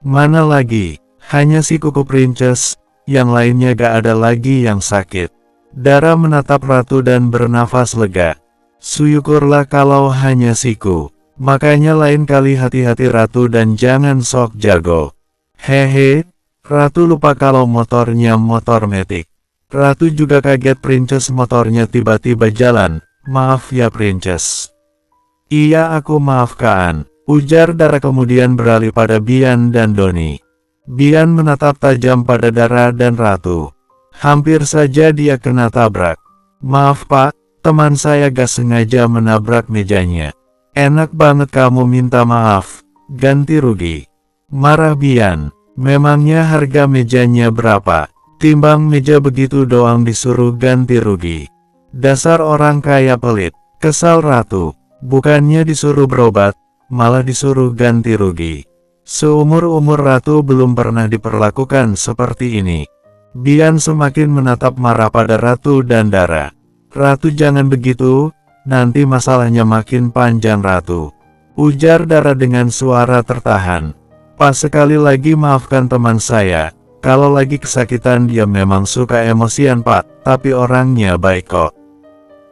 Mana lagi? Hanya sikuku Princess, yang lainnya gak ada lagi yang sakit. Dara menatap Ratu dan bernafas lega. Syukurlah kalau hanya siku. Makanya lain kali hati-hati Ratu dan jangan sok jago. Hehe, Ratu lupa kalau motornya motor metik. Ratu juga kaget Princess motornya tiba-tiba jalan. Maaf ya Princess. Iya aku maafkan, ujar Dara kemudian beralih pada Bian dan Doni. Bian menatap tajam pada Dara dan Ratu. Hampir saja dia kena tabrak. Maaf pak, teman saya gak sengaja menabrak mejanya. Enak banget kamu minta maaf, ganti rugi. Marah Bian, memangnya harga mejanya berapa? Timbang meja begitu doang disuruh ganti rugi. Dasar orang kaya pelit, kesal Ratu. Bukannya disuruh berobat, malah disuruh ganti rugi. Seumur-umur Ratu belum pernah diperlakukan seperti ini. Bian semakin menatap marah pada Ratu dan Dara. Ratu jangan begitu, nanti masalahnya makin panjang Ratu. Ujar Dara dengan suara tertahan. Pas sekali lagi maafkan teman saya, kalau lagi kesakitan dia memang suka emosian pak, tapi orangnya baik kok.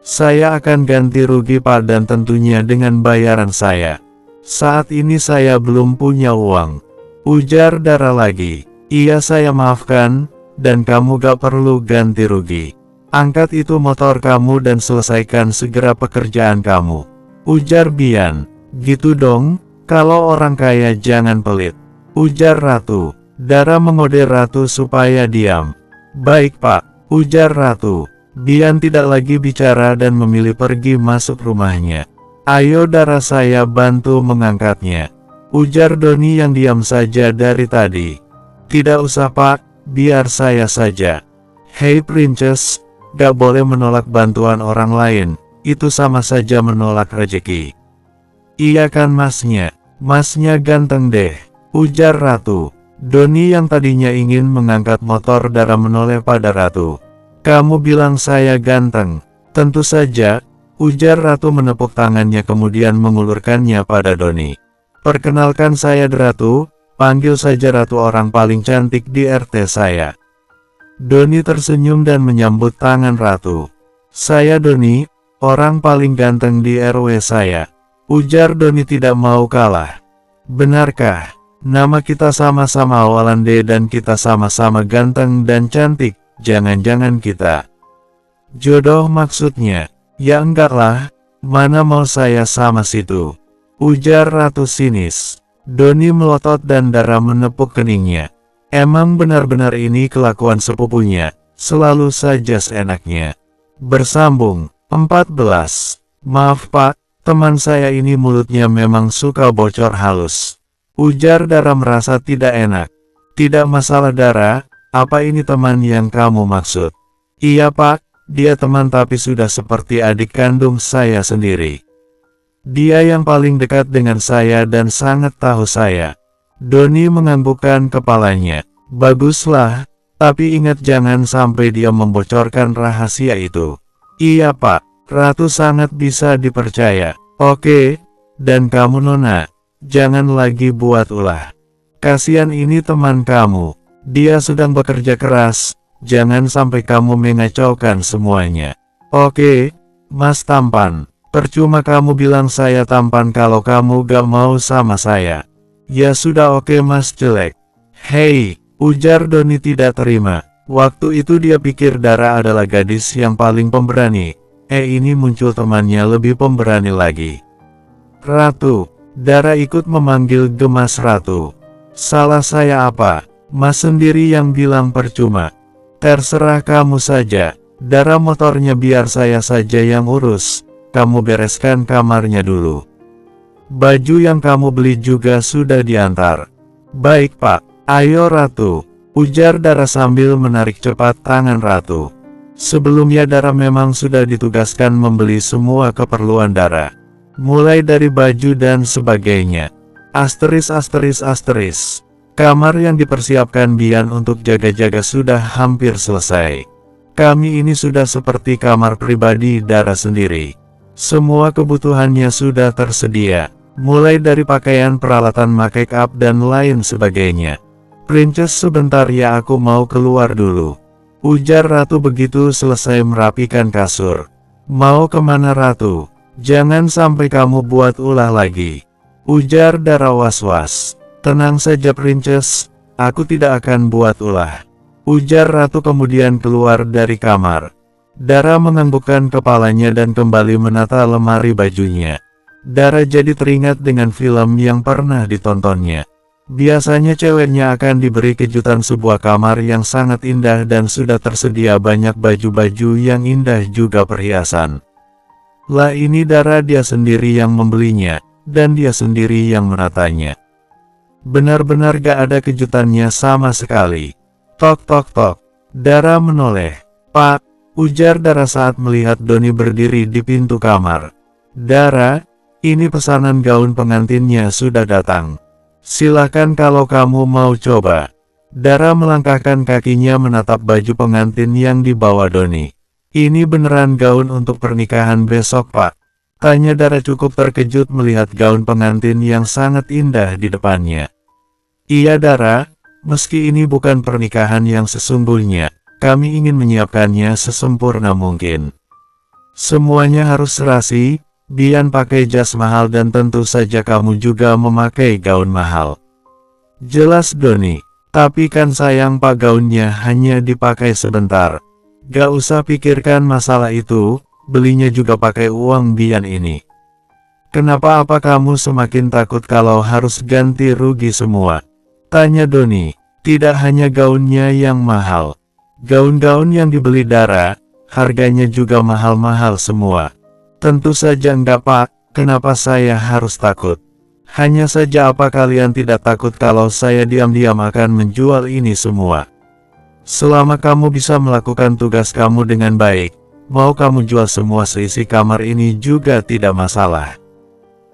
Saya akan ganti rugi pak dan tentunya dengan bayaran saya. Saat ini saya belum punya uang. Ujar Dara lagi. Iya saya maafkan, dan kamu gak perlu ganti rugi. Angkat itu motor kamu dan selesaikan segera pekerjaan kamu. Ujar Bian. Gitu dong, kalau orang kaya jangan pelit. Ujar Ratu. Dara mengoder Ratu supaya diam. Baik Pak, ujar Ratu. Bian tidak lagi bicara dan memilih pergi masuk rumahnya. Ayo Dara saya bantu mengangkatnya. Ujar Doni yang diam saja dari tadi. Tidak usah Pak, biar saya saja. Hei Princess, gak boleh menolak bantuan orang lain, itu sama saja menolak rezeki. Iya kan masnya ganteng deh, ujar Ratu. Doni yang tadinya ingin mengangkat motor Dara menoleh pada Ratu. Kamu bilang saya ganteng? Tentu saja, ujar Ratu menepuk tangannya kemudian mengulurkannya pada Doni. Perkenalkan saya Ratu, panggil saja Ratu orang paling cantik di RT saya. Doni tersenyum dan menyambut tangan Ratu. Saya Doni, orang paling ganteng di RW saya. Ujar Doni tidak mau kalah. Benarkah? Nama kita sama-sama awalan D dan kita sama-sama ganteng dan cantik, jangan-jangan kita jodoh maksudnya? Ya enggak lah, mana mau saya sama situ? Ujar Ratu sinis. Doni melotot dan Dara menepuk keningnya. Emang benar-benar ini kelakuan sepupunya, selalu saja seenaknya. Bersambung, 14. Maaf Pak, teman saya ini mulutnya memang suka bocor halus. Ujar Dara merasa tidak enak. Tidak masalah Dara, apa ini teman yang kamu maksud? Iya Pak, dia teman tapi sudah seperti adik kandung saya sendiri. Dia yang paling dekat dengan saya dan sangat tahu saya. Doni menganggukkan kepalanya. Baguslah, tapi ingat jangan sampai dia membocorkan rahasia itu. Iya Pak, Ratu sangat bisa dipercaya. Oke, dan kamu Nona, jangan lagi buat ulah. Kasihan ini teman kamu. Dia sedang bekerja keras, jangan sampai kamu mengacaukan semuanya. Oke, Mas Tampan. Percuma kamu bilang saya tampan kalau kamu gak mau sama saya. Ya sudah oke Mas Jelek. Hei, ujar Doni tidak terima. Waktu itu dia pikir Dara adalah gadis yang paling pemberani. Ini muncul temannya lebih pemberani lagi. Ratu. Dara ikut memanggil gemas Ratu. Salah saya apa? Mas sendiri yang bilang percuma. Terserah kamu saja. Dara motornya biar saya saja yang urus. Kamu bereskan kamarnya dulu. Baju yang kamu beli juga sudah diantar. Baik Pak, ayo Ratu. Ujar Dara sambil menarik cepat tangan Ratu. Sebelumnya Dara memang sudah ditugaskan membeli semua keperluan Dara. Mulai dari baju dan sebagainya. Asteris. Kamar yang dipersiapkan Bian untuk jaga-jaga sudah hampir selesai. Kami ini sudah seperti kamar pribadi Dara sendiri. Semua kebutuhannya sudah tersedia, mulai dari pakaian, peralatan make up dan lain sebagainya. Princess sebentar ya aku mau keluar dulu. Ujar Ratu begitu selesai merapikan kasur. Mau kemana Ratu? Jangan sampai kamu buat ulah lagi. Ujar Dara was-was. Tenang saja Princess, aku tidak akan buat ulah. Ujar Ratu kemudian keluar dari kamar. Dara menganggukkan kepalanya dan kembali menata lemari bajunya. Dara jadi teringat dengan film yang pernah ditontonnya. Biasanya ceweknya akan diberi kejutan sebuah kamar yang sangat indah dan sudah tersedia banyak baju-baju yang indah juga perhiasan. Lah ini Dara dia sendiri yang membelinya, dan dia sendiri yang menatanya. Benar-benar gak ada kejutannya sama sekali. Tok tok tok. Dara menoleh. Pak. Ujar Dara saat melihat Doni berdiri di pintu kamar. Dara, ini pesanan gaun pengantinnya sudah datang. Silahkan kalau kamu mau coba. Dara melangkahkan kakinya menatap baju pengantin yang dibawa Doni. Ini beneran gaun untuk pernikahan besok Pak? Tanya Dara cukup terkejut melihat gaun pengantin yang sangat indah di depannya. Iya Dara, meski ini bukan pernikahan yang sesungguhnya. Kami ingin menyiapkannya sesempurna mungkin. Semuanya harus serasi, Bian pakai jas mahal dan tentu saja kamu juga memakai gaun mahal. Jelas Doni. Tapi kan sayang Pak, gaunnya hanya dipakai sebentar. Gak usah pikirkan masalah itu, belinya juga pakai uang Bian ini. Kenapa apa kamu semakin takut kalau harus ganti rugi semua? Tanya Doni. Tidak hanya gaunnya yang mahal. Gaun-gaun yang dibeli Dara, harganya juga mahal-mahal semua. Tentu saja enggak Pak, kenapa saya harus takut? Hanya saja apa kalian tidak takut kalau saya diam-diam akan menjual ini semua? Selama kamu bisa melakukan tugas kamu dengan baik, mau kamu jual semua seisi kamar ini juga tidak masalah.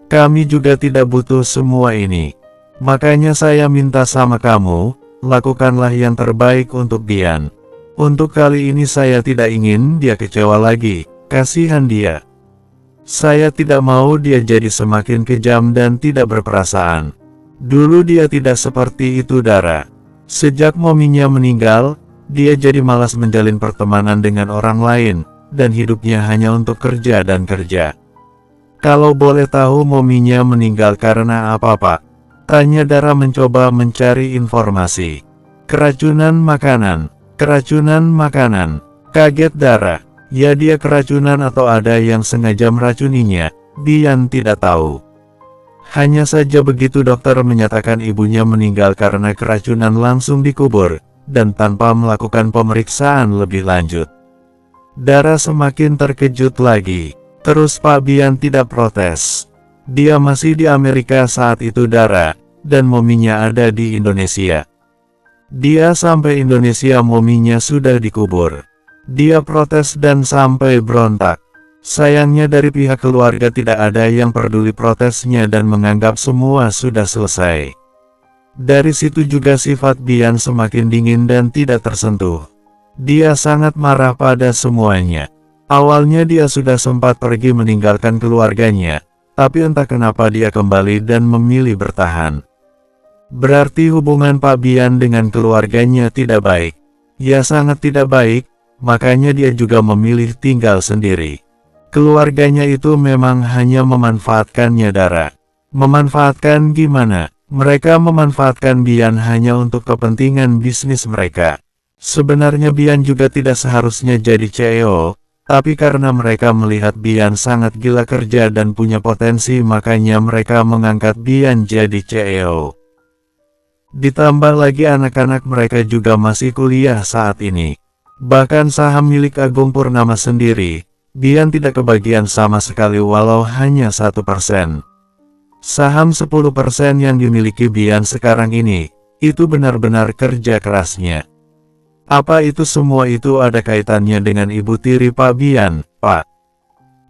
Kami juga tidak butuh semua ini. Makanya saya minta sama kamu, lakukanlah yang terbaik untuk Bian. Untuk kali ini saya tidak ingin dia kecewa lagi, kasihan dia. Saya tidak mau dia jadi semakin kejam dan tidak berperasaan. Dulu dia tidak seperti itu Dara. Sejak mominya meninggal, dia jadi malas menjalin pertemanan dengan orang lain, dan hidupnya hanya untuk kerja dan kerja. Kalau boleh tahu mominya meninggal karena apa Pak? Tanya Dara mencoba mencari informasi. Keracunan makanan. Keracunan makanan. Kaget Dara. Ya dia keracunan atau ada yang sengaja meracuninya, Bian tidak tahu. Hanya saja begitu dokter menyatakan ibunya meninggal karena keracunan langsung dikubur, dan tanpa melakukan pemeriksaan lebih lanjut. Dara semakin terkejut lagi. Terus Pak Bian tidak protes. Dia masih di Amerika saat itu Dara, dan mominya ada di Indonesia. Dia sampai Indonesia mominya sudah dikubur. Dia protes dan sampai berontak. Sayangnya dari pihak keluarga tidak ada yang peduli protesnya dan menganggap semua sudah selesai. Dari situ juga sifat Bian semakin dingin dan tidak tersentuh. Dia sangat marah pada semuanya. Awalnya dia sudah sempat pergi meninggalkan keluarganya, tapi entah kenapa dia kembali dan memilih bertahan. Berarti hubungan Pak Bian dengan keluarganya tidak baik. Ya sangat tidak baik, makanya dia juga memilih tinggal sendiri. Keluarganya itu memang hanya memanfaatkannya Dara. Memanfaatkan gimana? Mereka memanfaatkan Bian hanya untuk kepentingan bisnis mereka. Sebenarnya Bian juga tidak seharusnya jadi CEO, tapi karena mereka melihat Bian sangat gila kerja dan punya potensi makanya mereka mengangkat Bian jadi CEO. Ditambah lagi anak-anak mereka juga masih kuliah saat ini. Bahkan saham milik Agung Purnama sendiri, Bian tidak kebagian sama sekali walau hanya 1%. Saham 10% yang dimiliki Bian sekarang ini, itu benar-benar kerja kerasnya. Apa itu semua itu ada kaitannya dengan ibu tiri Pak Bian, Pak?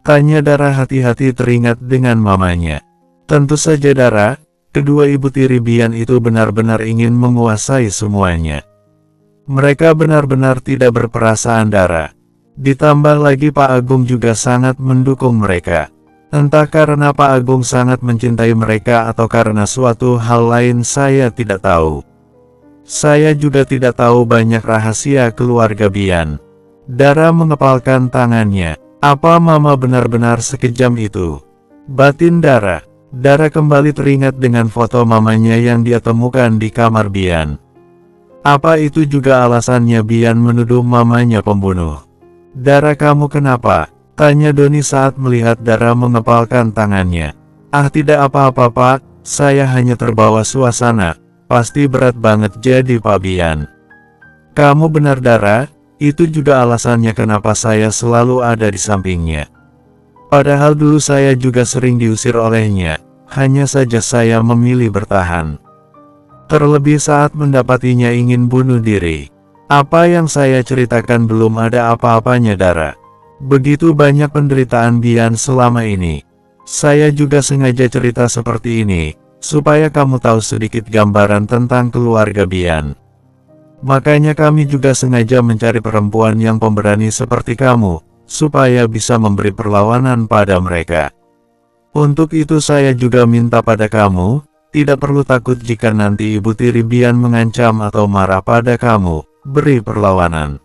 Tanya Dara hati-hati teringat dengan mamanya. Tentu saja Dara, kedua ibu tiri Bian itu benar-benar ingin menguasai semuanya. Mereka benar-benar tidak berperasaan Dara. Ditambah lagi Pak Agung juga sangat mendukung mereka. Entah karena Pak Agung sangat mencintai mereka atau karena suatu hal lain saya tidak tahu. Saya juga tidak tahu banyak rahasia keluarga Bian. Dara mengepalkan tangannya. Apa mama benar-benar sekejam itu? Batin Dara. Dara kembali teringat dengan foto mamanya yang dia temukan di kamar Bian. Apa itu juga alasannya Bian menuduh mamanya pembunuh? Dara kamu kenapa? Tanya Doni saat melihat Dara mengepalkan tangannya. Ah tidak apa-apa Pak, saya hanya terbawa suasana. Pasti berat banget jadi Pak Bian. Kamu benar Dara, itu juga alasannya kenapa saya selalu ada di sampingnya. Padahal dulu saya juga sering diusir olehnya, hanya saja saya memilih bertahan. Terlebih saat mendapatinya ingin bunuh diri. Apa yang saya ceritakan belum ada apa-apanya Dara. Begitu banyak penderitaan Bian selama ini. Saya juga sengaja cerita seperti ini, supaya kamu tahu sedikit gambaran tentang keluarga Bian. Makanya kami juga sengaja mencari perempuan yang pemberani seperti kamu, supaya bisa memberi perlawanan pada mereka. Untuk itu saya juga minta pada kamu, tidak perlu takut jika nanti ibu tiri Bian mengancam atau marah pada kamu, beri perlawanan.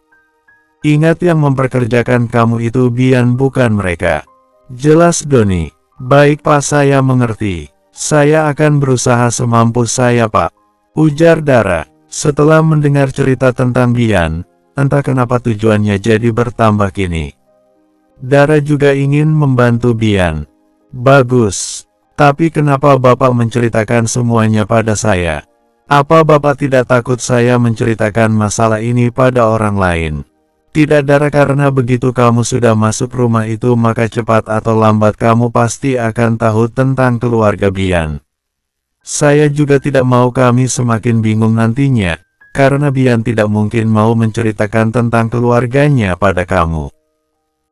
Ingat yang memperkerjakan kamu itu Bian bukan mereka. Jelas Doni. Baik Pak saya mengerti. Saya akan berusaha semampu saya Pak. Ujar Dara. Setelah mendengar cerita tentang Bian, entah kenapa tujuannya jadi bertambah kini. Dara juga ingin membantu Bian. Bagus. Tapi kenapa Bapak menceritakan semuanya pada saya? Apa Bapak tidak takut saya menceritakan masalah ini pada orang lain? Tidak Dara, karena begitu kamu sudah masuk rumah itu maka cepat atau lambat kamu pasti akan tahu tentang keluarga Bian. Saya juga tidak mau kami semakin bingung nantinya, karena Bian tidak mungkin mau menceritakan tentang keluarganya pada kamu.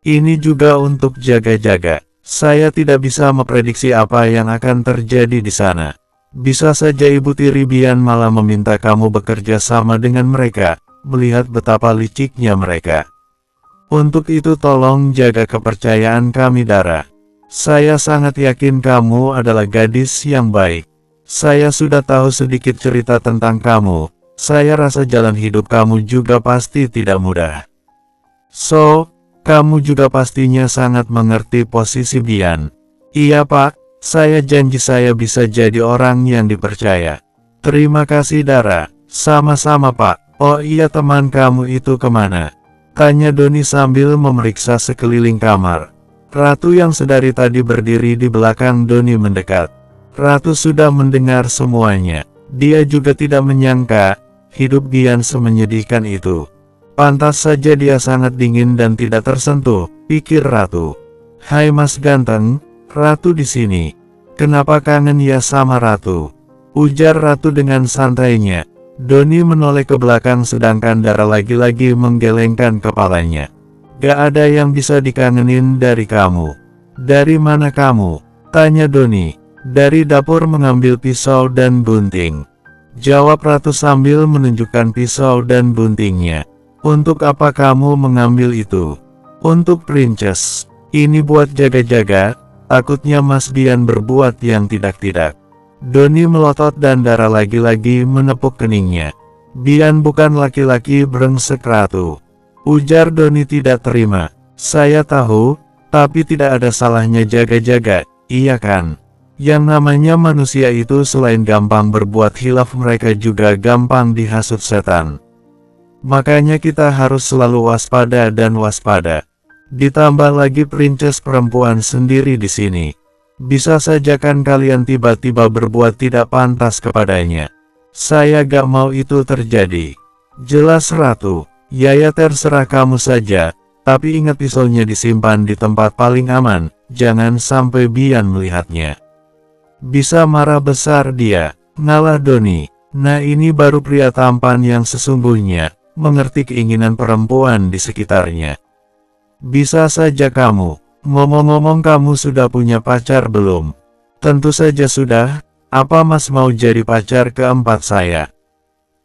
Ini juga untuk jaga-jaga. Saya tidak bisa memprediksi apa yang akan terjadi di sana. Bisa saja Ibu Tiri Bian malah meminta kamu bekerja sama dengan mereka, melihat betapa liciknya mereka. Untuk itu tolong jaga kepercayaan kami Dara. Saya sangat yakin kamu adalah gadis yang baik. Saya sudah tahu sedikit cerita tentang kamu. Saya rasa jalan hidup kamu juga pasti tidak mudah. Kamu juga pastinya sangat mengerti posisi Bian. Iya Pak, saya janji saya bisa jadi orang yang dipercaya. Terima kasih Dara. Sama-sama Pak. Oh iya, teman kamu itu kemana? Tanya Doni sambil memeriksa sekeliling kamar. Ratu yang sedari tadi berdiri di belakang Doni mendekat. Ratu sudah mendengar semuanya. Dia juga tidak menyangka hidup Bian semenyedihkan itu. Pantas saja dia sangat dingin dan tidak tersentuh, pikir Ratu. Hai Mas Ganteng, Ratu di sini. Kenapa kangen ya sama Ratu? Ujar Ratu dengan santainya. Doni menoleh ke belakang sedangkan Dara lagi-lagi menggelengkan kepalanya. Gak ada yang bisa dikangenin dari kamu. Dari mana kamu? Tanya Doni. Dari dapur mengambil pisau dan gunting. Jawab Ratu sambil menunjukkan pisau dan guntingnya. Untuk apa kamu mengambil itu? Untuk Princess. Ini buat jaga-jaga, takutnya Mas Bian berbuat yang tidak-tidak. Doni melotot dan Dara lagi-lagi menepuk keningnya. Bian bukan laki-laki, brengsek Ratu. Ujar Doni tidak terima. Saya tahu, tapi tidak ada salahnya jaga-jaga, iya kan? Yang namanya manusia itu selain gampang berbuat hilaf mereka juga gampang dihasut setan. Makanya kita harus selalu waspada dan waspada. Ditambah lagi Princess perempuan sendiri di sini. Bisa saja kan kalian tiba-tiba berbuat tidak pantas kepadanya. Saya gak mau itu terjadi. Jelas Ratu. Ya terserah kamu saja. Tapi ingat pisaunya disimpan di tempat paling aman. Jangan sampai Bian melihatnya. Bisa marah besar dia. Ngalah Doni. Nah ini baru pria tampan yang sesungguhnya. Mengerti keinginan perempuan di sekitarnya. Bisa saja kamu. Ngomong-ngomong, kamu sudah punya pacar belum? Tentu saja sudah. Apa Mas mau jadi pacar keempat saya?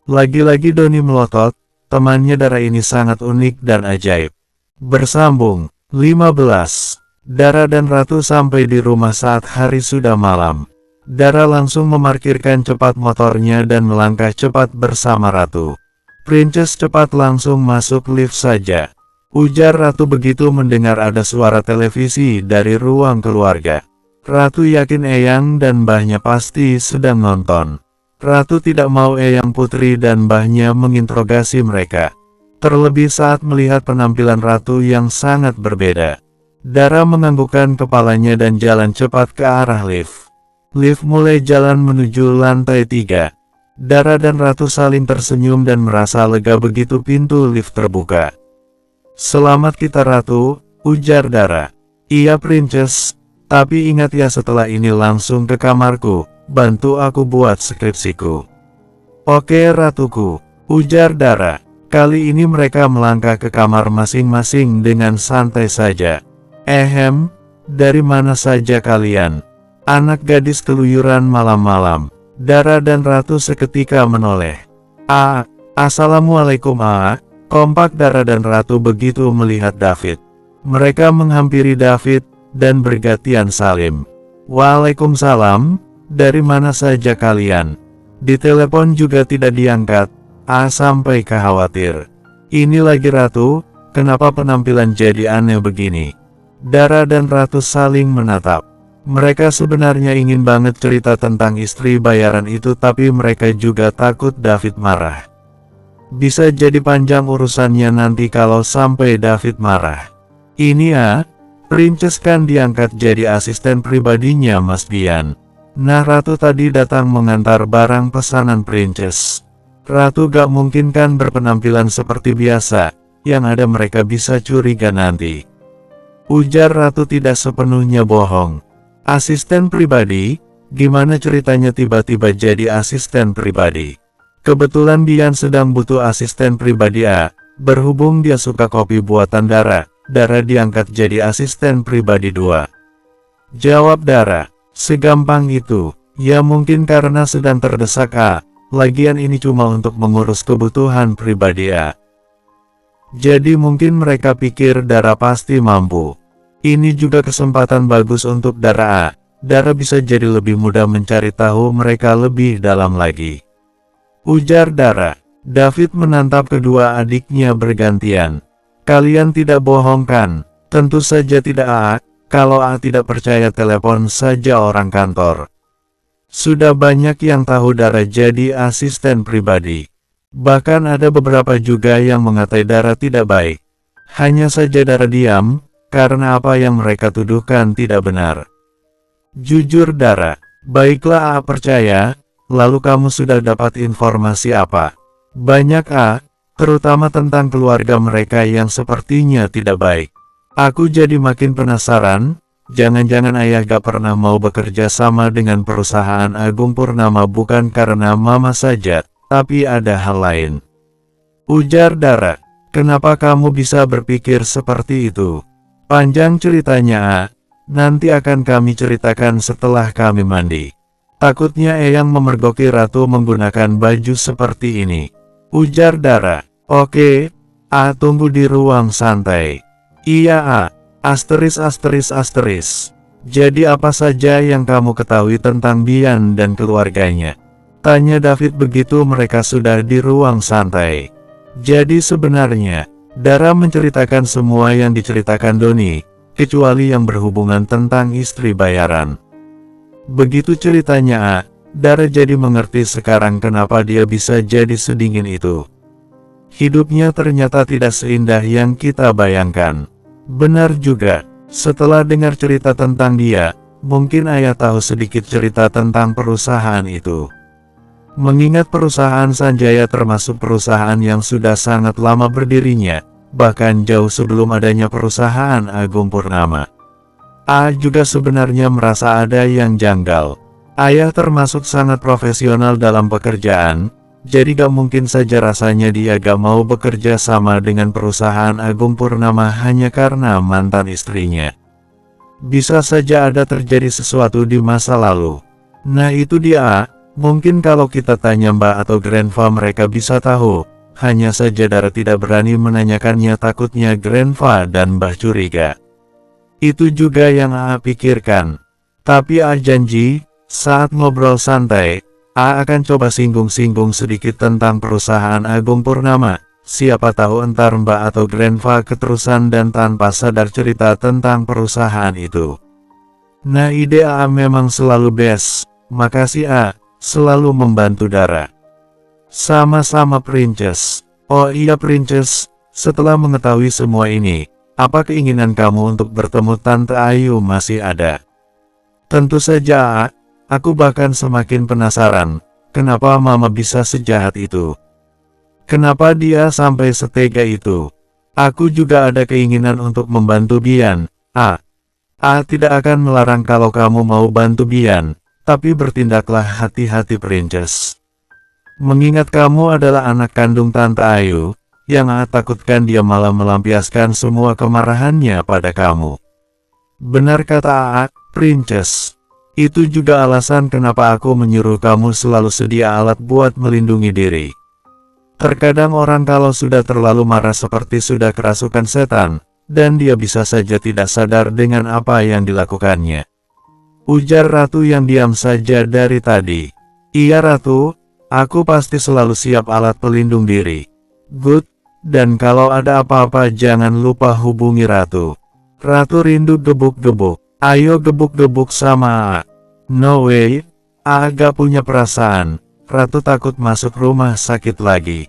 Lagi-lagi Doni melotot. Temannya Dara ini sangat unik dan ajaib. Bersambung 15. Dara dan Ratu sampai di rumah saat hari sudah malam. Dara langsung memarkirkan cepat motornya dan melangkah cepat bersama Ratu. Princess cepat langsung masuk lift saja. Ujar Ratu begitu mendengar ada suara televisi dari ruang keluarga. Ratu yakin Eyang dan Mbahnya pasti sedang nonton. Ratu tidak mau Eyang Putri dan Mbahnya menginterogasi mereka. Terlebih saat melihat penampilan Ratu yang sangat berbeda. Dara menganggukkan kepalanya dan jalan cepat ke arah lift. Lift mulai jalan menuju lantai 3. Dara dan Ratu saling tersenyum dan merasa lega begitu pintu lift terbuka. Selamat kita Ratu, ujar Dara. Iya Princess, tapi ingat ya setelah ini langsung ke kamarku, bantu aku buat skripsiku. Oke Ratuku, ujar Dara. Kali ini mereka melangkah ke kamar masing-masing dengan santai saja. Dari mana saja kalian? Anak gadis keluyuran malam-malam. Dara dan Ratu seketika menoleh. Assalamualaikum kompak Dara dan Ratu begitu melihat David. Mereka menghampiri David, dan bergantian salim. Waalaikumsalam, dari mana saja kalian? Di telepon juga tidak diangkat, sampai khawatir. Ini lagi Ratu, kenapa penampilan jadi aneh begini? Dara dan Ratu saling menatap. Mereka sebenarnya ingin banget cerita tentang istri bayaran itu, tapi mereka juga takut David marah. Bisa jadi panjang urusannya nanti kalau sampai David marah. Ini Princess kan diangkat jadi asisten pribadinya Mas Bian. Nah, Ratu tadi datang mengantar barang pesanan Princess. Ratu gak mungkin kan berpenampilan seperti biasa, yang ada mereka bisa curiga nanti. Ujar Ratu tidak sepenuhnya bohong. Asisten pribadi? Gimana ceritanya tiba-tiba jadi asisten pribadi? Kebetulan Bian sedang butuh asisten pribadi berhubung dia suka kopi buatan Dara. Dara diangkat jadi asisten pribadi 2. Jawab Dara, segampang itu. Ya mungkin karena sedang terdesak lagian ini cuma untuk mengurus kebutuhan pribadi Jadi mungkin mereka pikir Dara pasti mampu. Ini juga kesempatan bagus untuk Dara Dara bisa jadi lebih mudah mencari tahu mereka lebih dalam lagi. Ujar Dara. David menatap kedua adiknya bergantian. Kalian tidak bohong kan? Tentu saja tidak Kalau tidak percaya telepon saja orang kantor. Sudah banyak yang tahu Dara jadi asisten pribadi. Bahkan ada beberapa juga yang mengatai Dara tidak baik. Hanya saja Dara diam, karena apa yang mereka tuduhkan tidak benar. Jujur Dara, baiklah percaya, lalu kamu sudah dapat informasi apa? Banyak terutama tentang keluarga mereka yang sepertinya tidak baik. Aku jadi makin penasaran, jangan-jangan ayah gak pernah mau bekerja sama dengan perusahaan Agung Purnama bukan karena mama saja, tapi ada hal lain. Ujar Dara, kenapa kamu bisa berpikir seperti itu? Panjang ceritanya nanti akan kami ceritakan setelah kami mandi. Takutnya Eyang memergoki Ratu menggunakan baju seperti ini. Ujar Dara, oke, tunggu di ruang santai. Iya asteris. Jadi apa saja yang kamu ketahui tentang Bian dan keluarganya? Tanya David begitu mereka sudah di ruang santai. Jadi sebenarnya, Dara menceritakan semua yang diceritakan Doni, kecuali yang berhubungan tentang istri bayaran. Begitu ceritanya Dara jadi mengerti sekarang kenapa dia bisa jadi sedingin itu. Hidupnya ternyata tidak seindah yang kita bayangkan. Benar juga, setelah dengar cerita tentang dia, mungkin ayah tahu sedikit cerita tentang perusahaan itu. Mengingat perusahaan Sanjaya termasuk perusahaan yang sudah sangat lama berdirinya, bahkan jauh sebelum adanya perusahaan Agung Purnama. Juga sebenarnya merasa ada yang janggal. Ayah termasuk sangat profesional dalam pekerjaan, jadi gak mungkin saja rasanya dia gak mau bekerja sama dengan perusahaan Agung Purnama hanya karena mantan istrinya. Bisa saja ada terjadi sesuatu di masa lalu. Nah itu dia, mungkin kalau kita tanya Mbak atau Grandpa mereka bisa tahu. Hanya saja Dara tidak berani menanyakannya, takutnya Grandpa dan Mbah curiga. Itu juga yang pikirkan. Tapi janji, saat ngobrol santai, akan coba singgung-singgung sedikit tentang perusahaan Agung Purnama. Siapa tahu entar Mbak atau Grandpa keterusan dan tanpa sadar cerita tentang perusahaan itu. Nah ide memang selalu best. Makasih selalu membantu Dara. Sama-sama Princess. Oh iya Princess, setelah mengetahui semua ini, apa keinginan kamu untuk bertemu Tante Ayu masih ada? Tentu saja aku bahkan semakin penasaran, kenapa Mama bisa sejahat itu? Kenapa dia sampai setega itu? Aku juga ada keinginan untuk membantu Bian. Tidak akan melarang kalau kamu mau bantu Bian, tapi bertindaklah hati-hati Princess. Mengingat kamu adalah anak kandung Tante Ayu, yang takutkan dia malah melampiaskan semua kemarahannya pada kamu. Benar kata Princess. Itu juga alasan kenapa aku menyuruh kamu selalu sedia alat buat melindungi diri. Terkadang orang kalau sudah terlalu marah seperti sudah kerasukan setan, dan dia bisa saja tidak sadar dengan apa yang dilakukannya. Ujar Ratu yang diam saja dari tadi. Iya Ratu, aku pasti selalu siap alat pelindung diri. Good, dan kalau ada apa-apa jangan lupa hubungi Ratu. Ratu rindu gebuk-gebuk. Ayo gebuk-gebuk sama A. No way, A gak punya perasaan. Ratu takut masuk rumah sakit lagi.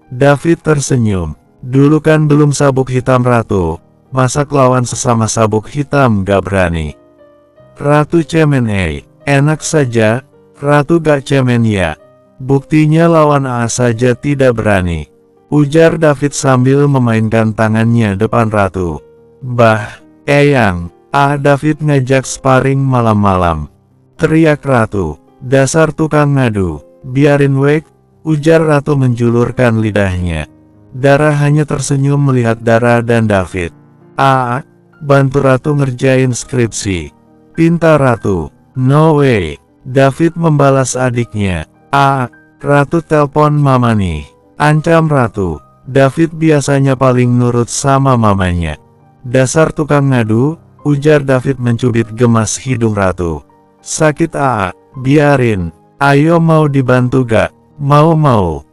David tersenyum. Dulu kan belum sabuk hitam Ratu. Masa lawan sesama sabuk hitam gak berani. Ratu cemen enak saja. Ratu gak cemen ya. Buktinya lawan A saja tidak berani. Ujar David sambil memainkan tangannya depan Ratu. Bah, Eyang, David ngajak sparring malam-malam. Teriak Ratu. Dasar tukang ngadu, biarin wek, ujar Ratu menjulurkan lidahnya. Dara hanya tersenyum melihat Dara dan David. Bantu Ratu ngerjain skripsi. Pinta Ratu. No way. David membalas adiknya. Ratu telpon mama nih. Ancam Ratu. David biasanya paling nurut sama mamanya. Dasar tukang ngadu, ujar David mencubit gemas hidung Ratu. Sakit biarin. Ayo mau dibantu gak? Mau.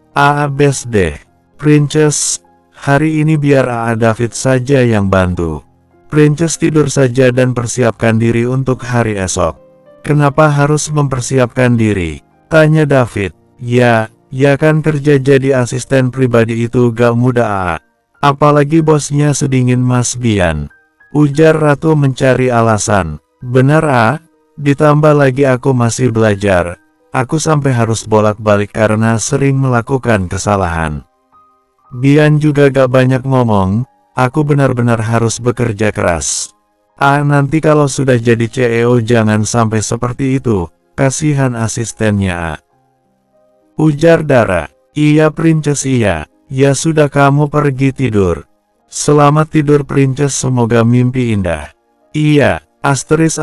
Best deh. Princess, hari ini biar David saja yang bantu. Princess tidur saja dan persiapkan diri untuk hari esok. Kenapa harus mempersiapkan diri? Tanya David. Ya kan kerja jadi asisten pribadi itu gak mudah apalagi bosnya sedingin Mas Bian. Ujar Ratu mencari alasan. Benar ditambah lagi aku masih belajar. Aku sampai harus bolak-balik karena sering melakukan kesalahan. Bian juga gak banyak ngomong, aku benar-benar harus bekerja keras. Nanti kalau sudah jadi CEO jangan sampai seperti itu, kasihan asistennya Ujar Dara. Iya Princess iya, ya sudah kamu pergi tidur. Selamat tidur Princess, semoga mimpi indah. Iya. Asteris.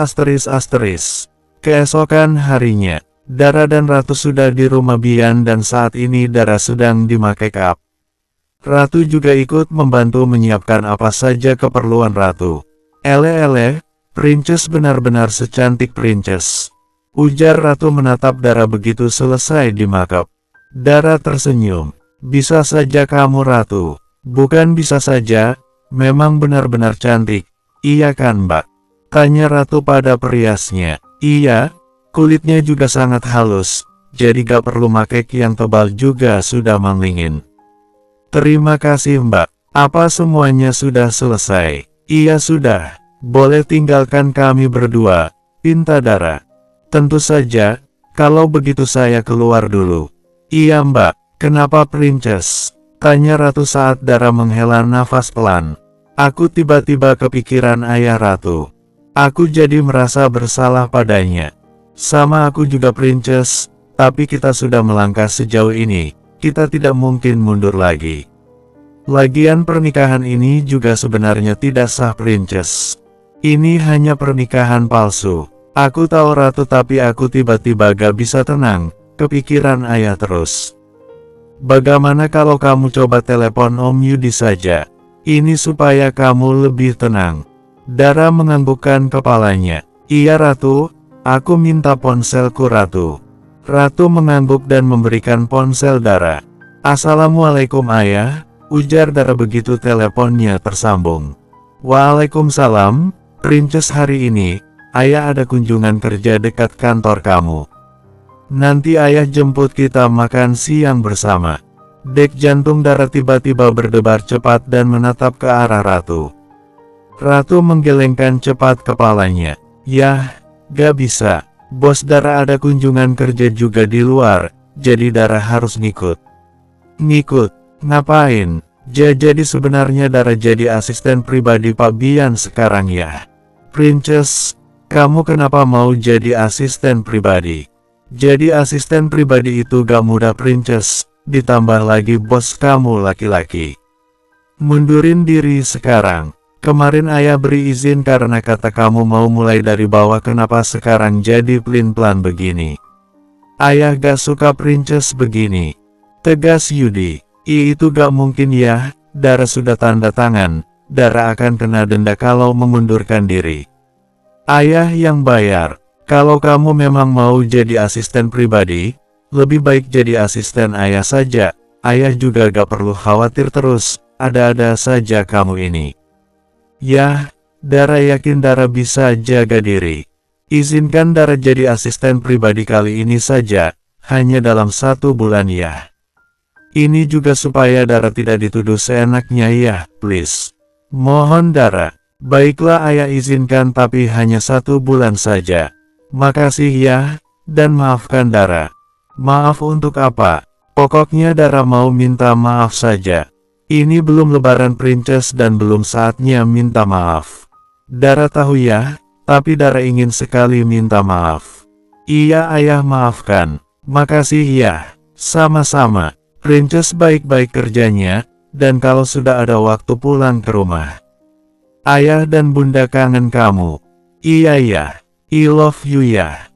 Keesokan harinya, Dara dan Ratu sudah di rumah Bian dan saat ini Dara sedang di make up. Ratu juga ikut membantu menyiapkan apa saja keperluan Ratu. Ele, Princess benar-benar secantik Princess. Ujar Ratu menatap Dara begitu selesai di make up. Dara tersenyum. Bisa saja kamu Ratu. Bukan bisa saja, memang benar-benar cantik. Iya kan Mbak? Tanya Ratu pada periasnya. Iya, kulitnya juga sangat halus, jadi gak perlu make yang tebal juga sudah manglingin. Terima kasih Mbak, apa semuanya sudah selesai? Iya sudah, boleh tinggalkan kami berdua, pinta Dara. Tentu saja, kalau begitu saya keluar dulu. Iya Mbak, kenapa Princess? Tanya Ratu saat Dara menghela nafas pelan. Aku tiba-tiba kepikiran ayah Ratu. Aku jadi merasa bersalah padanya. Sama aku juga Princess, tapi kita sudah melangkah sejauh ini, kita tidak mungkin mundur lagi. Lagian pernikahan ini juga sebenarnya tidak sah Princess. Ini hanya pernikahan palsu. Aku tahu Ratu tapi aku tiba-tiba gak bisa tenang, kepikiran ayah terus. Bagaimana kalau kamu coba telepon Om Yudi saja? Ini supaya kamu lebih tenang. Dara menganggukkan kepalanya. Iya Ratu, aku minta ponselku Ratu. Ratu mengangguk dan memberikan ponsel Dara. Assalamualaikum ayah, ujar Dara begitu teleponnya tersambung. Waalaikumsalam, Princess hari ini, ayah ada kunjungan kerja dekat kantor kamu. Nanti ayah jemput kita makan siang bersama. Dek jantung Dara tiba-tiba berdebar cepat dan menatap ke arah Ratu. Ratu menggelengkan cepat kepalanya. Yah, gak bisa. Bos Dara ada kunjungan kerja juga di luar, jadi Dara harus ngikut. Ngikut? Ngapain? Jadi sebenarnya Dara jadi asisten pribadi Pak Bian sekarang ya. Princess, kamu kenapa mau jadi asisten pribadi? Jadi asisten pribadi itu gak mudah Princess, ditambah lagi bos kamu laki-laki. Mundurin diri sekarang. Kemarin ayah beri izin karena kata kamu mau mulai dari bawah, kenapa sekarang jadi pelin-pelan begini? Ayah gak suka Princess begini. Tegas Yudi. Itu gak mungkin ya, Dara sudah tanda tangan, Dara akan kena denda kalau mengundurkan diri. Ayah yang bayar. Kalau kamu memang mau jadi asisten pribadi, lebih baik jadi asisten ayah saja. Ayah juga gak perlu khawatir terus, ada-ada saja kamu ini. Yah, Dara yakin Dara bisa jaga diri. Izinkan Dara jadi asisten pribadi kali ini saja, hanya dalam 1 bulan ya. Ini juga supaya Dara tidak dituduh seenaknya ya, please. Mohon Dara. Baiklah ayah izinkan tapi hanya 1 bulan saja. Makasih ya, dan maafkan Dara. Maaf untuk apa? Pokoknya Dara mau minta maaf saja. Ini belum lebaran Princess dan belum saatnya minta maaf. Dara tahu ya, tapi Dara ingin sekali minta maaf. Iya ayah maafkan. Makasih ya. Sama-sama. Princess baik-baik kerjanya, dan kalau sudah ada waktu pulang ke rumah. Ayah dan bunda kangen kamu. Iya ya. I love you ya.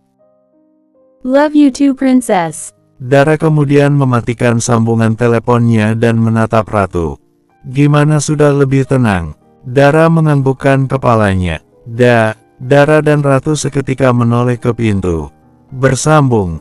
Love you too, Princess. Dara kemudian mematikan sambungan teleponnya dan menatap Ratu. Gimana sudah lebih tenang? Dara menganggukkan kepalanya. Dara dan Ratu seketika menoleh ke pintu. Bersambung.